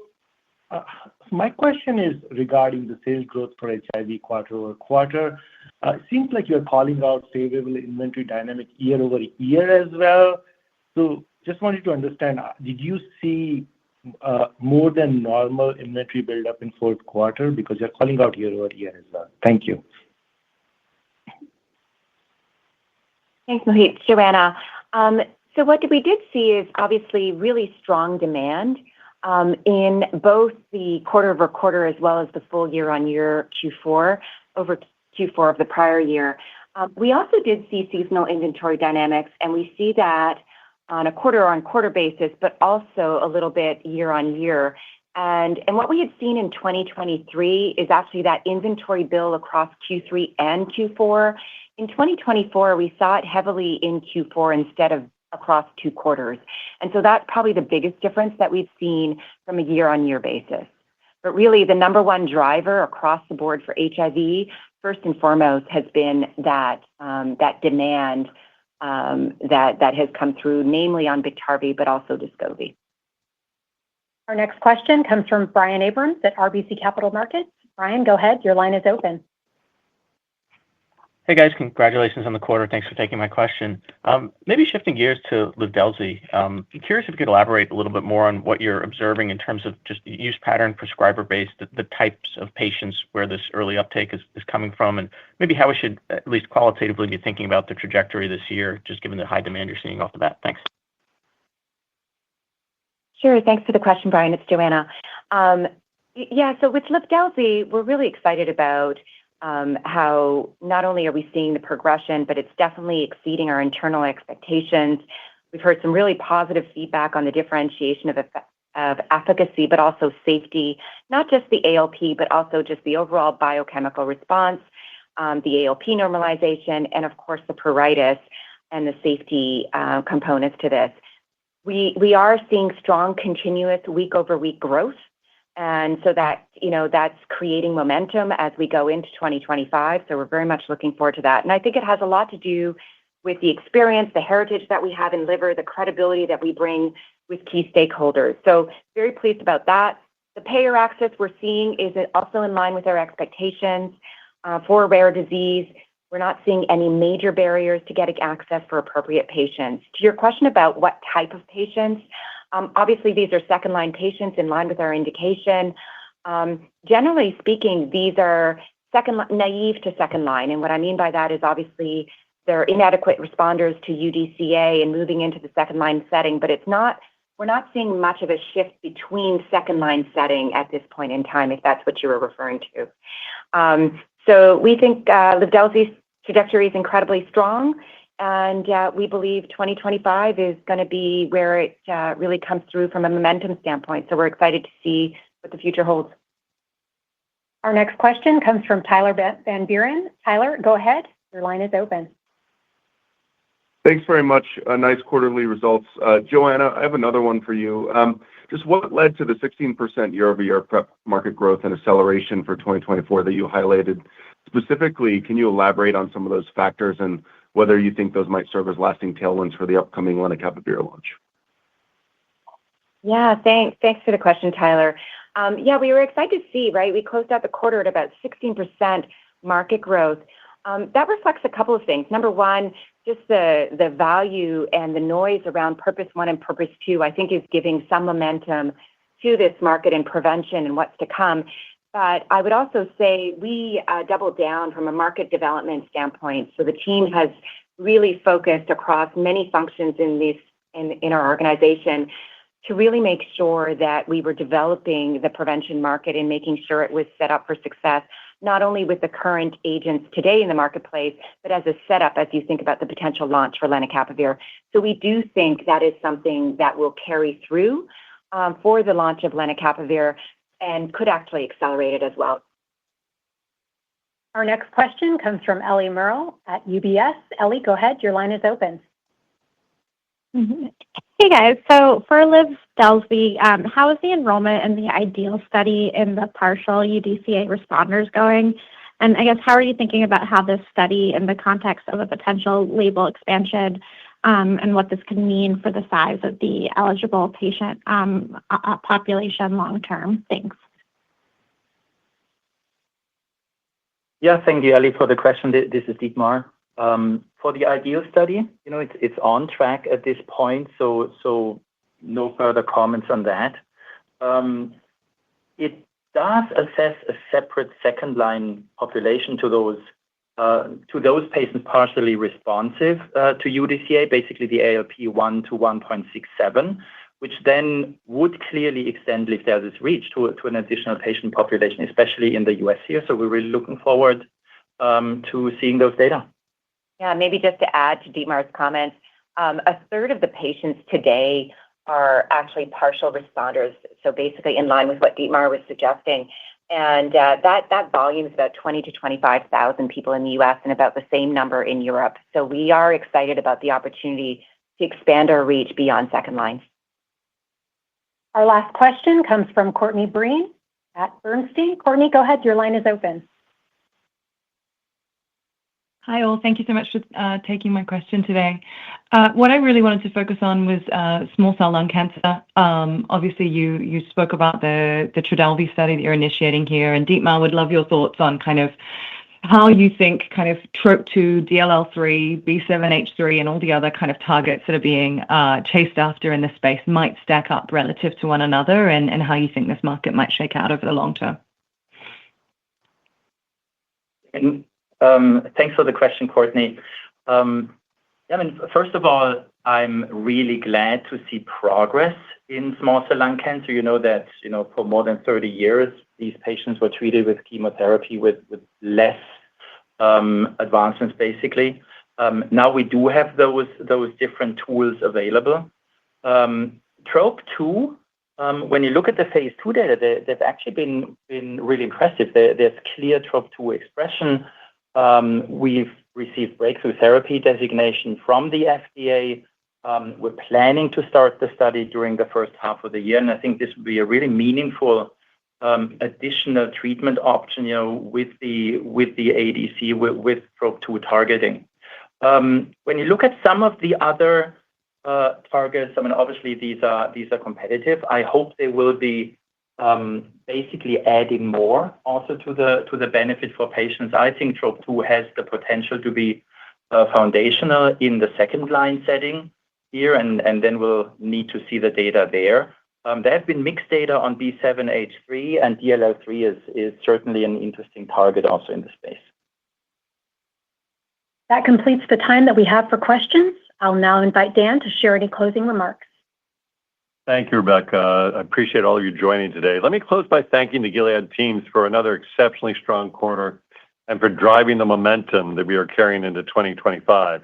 [SPEAKER 15] my question is regarding the sales growth for HIV quarter over quarter. It seems like you're calling out favorable inventory dynamic year over year as well. So just wanted to understand, did you see more than normal inventory buildup in fourth quarter, because you're calling out year over year as well? Thank you.
[SPEAKER 8] Thanks, Mohit. Joanna. So what we did see is obviously really strong demand in both the quarter over quarter as well as the full year on year Q4 over Q4 of the prior year. We also did see seasonal inventory dynamics, and we see that on a quarter-on-quarter basis, but also a little bit year-on-year. And what we had seen in 2023 is actually that inventory build across Q3 and Q4. In 2024, we saw it heavily in Q4 instead of across 2 quarters. And so that's probably the biggest difference that we've seen from a year-on-year basis. But really, the number one driver across the board for HIV, first and foremost, has been that demand that has come through, namely on Biktarvy, but also Descovy.
[SPEAKER 1] Our next question comes from Brian Abrams at RBC Capital Markets. Brian, go ahead. Your line is open.
[SPEAKER 16] Hey, guys. Congratulations on the quarter. Thanks for taking my question. Maybe shifting gears to Livdelzi. I'm curious if you could elaborate a little bit more on what you're observing in terms of just use pattern, prescriber base, the types of patients where this early uptake is coming from, and maybe how we should at least qualitatively be thinking about the trajectory this year, just given the high demand you're seeing off the bat. Thanks.
[SPEAKER 8] Sure. Thanks for the question, Brian. It's Joanna. Yeah, so with Livdelzi, we're really excited about how not only are we seeing the progression, but it's definitely exceeding our internal expectations. We've heard some really positive feedback on the differentiation of efficacy, but also safety, not just the ALP, but also just the overall biochemical response, the ALP normalization, and of course, the pruritus and the safety components to this. We are seeing strong, continuous week-over-week growth. And so that's creating momentum as we go into 2025. So we're very much looking forward to that. And I think it has a lot to do with the experience, the heritage that we have in liver, the credibility that we bring with key stakeholders. So very pleased about that. The payer access we're seeing is also in line with our expectations for rare disease. We're not seeing any major barriers to getting access for appropriate patients. To your question about what type of patients, obviously, these are second-line patients in line with our indication. Generally speaking, these are naive to second line. And what I mean by that is obviously they're inadequate responders to UDCA and moving into the second-line setting, but we're not seeing much of a shift between second-line setting at this point in time, if that's what you were referring to. So we think Livdelzi's trajectory is incredibly strong. And we believe 2025 is going to be where it really comes through from a momentum standpoint. So we're excited to see what the future holds.
[SPEAKER 1] Our next question comes from Tyler Van Buren. Tyler, go ahead. Your line is open.
[SPEAKER 17] Thanks very much. Nice quarterly results. Joanna, I have another one for you. Just what led to the 16% year-over-year PrEP market growth and acceleration for 2024 that you highlighted? Specifically, can you elaborate on some of those factors and whether you think those might serve as lasting tailwinds for the upcoming lenacapavir launch?
[SPEAKER 8] Yeah, thanks for the question, Tyler. Yeah, we were excited to see, right? We closed out the quarter at about 16% market growth. That reflects a couple of things. Number one, just the value and the noise around Purpose 1 and Purpose 2, I think is giving some momentum to this market and prevention and what's to come. But I would also say we doubled down from a market development standpoint. So the team has really focused across many functions in our organization to really make sure that we were developing the prevention market and making sure it was set up for success, not only with the current agents today in the marketplace, but as a setup as you think about the potential launch for lenacapavir. So we do think that is something that will carry through for the launch of lenacapavir and could actually accelerate it as well.
[SPEAKER 1] Our next question comes from Ellie Merle at UBS. Ellie, go ahead. Your line is open.
[SPEAKER 18] Hey, guys. So for Livdelzi, how is the enrollment in the IDEAL study in the partial UDCA responders going? And I guess, how are you thinking about how this study in the context of a potential label expansion and what this could mean for the size of the eligible patient population long-term? Thanks.
[SPEAKER 5] Yeah, thank you, Ellie, for the question. This is Dietmar. For the IDEAL study, it's on track at this point, so no further comments on that. It does assess a separate second-line population to those patients partially responsive to UDCA, basically the ALP 1 to 1.67, which then would clearly extend Livdelzi's reach to an additional patient population, especially in the US here. So we're really looking forward to seeing those data.
[SPEAKER 8] Yeah, maybe just to add to Dietmar's comments, a third of the patients today are actually partial responders, so basically in line with what Dietmar was suggesting. And that volume is about 20 to 25,000 people in the US and about the same number in Europe. So we are excited about the opportunity to expand our reach beyond second line.
[SPEAKER 1] Our last question comes from Courtney Breen at Bernstein. Courtney, go ahead. Your line is open.
[SPEAKER 19] Hi, all. Thank you so much for taking my question today. What I really wanted to focus on was small cell lung cancer. Obviously, you spoke about the Trodelvy study that you're initiating here, and Dietmar, would love your thoughts on kind of how you think kind of TROP2, DLL3, B7H3, and all the other kind of targets that are being chased after in this space might stack up relative to one another, and how you think this market might shake out over the long term.
[SPEAKER 5] Thanks for the question, Courtney. I mean, first of all, I'm really glad to see progress in small cell lung cancer. You know that for more than 30 years, these patients were treated with chemotherapy with less advancements, basically. Now we do have those different tools available. TROP2, when you look at the phase 2 data, they've actually been really impressive. There's clear TROP2 expression. We've received breakthrough therapy designation from the FDA. We're planning to start the study during the first half of the year, and I think this will be a really meaningful additional treatment option, with the ADC with TROP2 targeting. When you look at some of the other targets, I mean, obviously these are competitive. I hope they will be basically adding more also to the benefit for patients. I think TROP2 has the potential to be foundational in the second line setting here, and then we'll need to see the data there. There have been mixed data on B7H3, and DLL3 is certainly an interesting target also in the space.
[SPEAKER 1] That completes the time that we have for questions. I'll now invite Dan to share any closing remarks.
[SPEAKER 3] Thank you, Rebecca. I appreciate all of you joining today. Let me close by thanking the Gilead teams for another exceptionally strong quarter and for driving the momentum that we are carrying into 2025.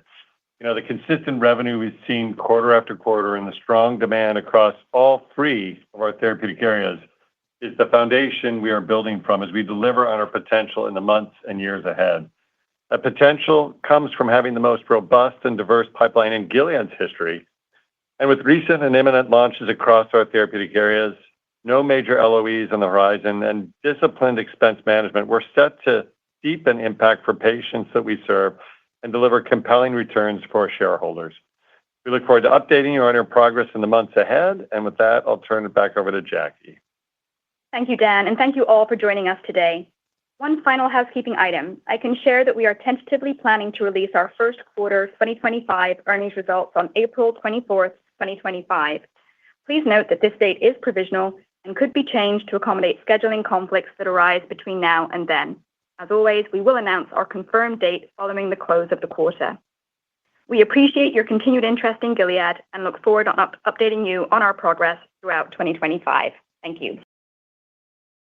[SPEAKER 3] The consistent revenue we've seen quarter after quarter and the strong demand across all three of our therapeutic areas is the foundation we are building from as we deliver on our potential in the months and years ahead. That potential comes from having the most robust and diverse pipeline in Gilead's history. And with recent and imminent launches across our therapeutic areas, no major LOEs on the horizon, and disciplined expense management, we're set to deepen impact for patients that we serve and deliver compelling returns for our shareholders. We look forward to updating you on our progress in the months ahead. And with that, I'll turn it back over to Jackie.
[SPEAKER 2] Thank you, Dan, and thank you all for joining us today. One final housekeeping item. I can share that we are tentatively planning to release our first quarter 2025 earnings results on April 24th, 2025. Please note that this date is provisional and could be changed to accommodate scheduling conflicts that arise between now and then. As always, we will announce our confirmed date following the close of the quarter. We appreciate your continued interest in Gilead and look forward to updating you on our progress throughout 2025. Thank you.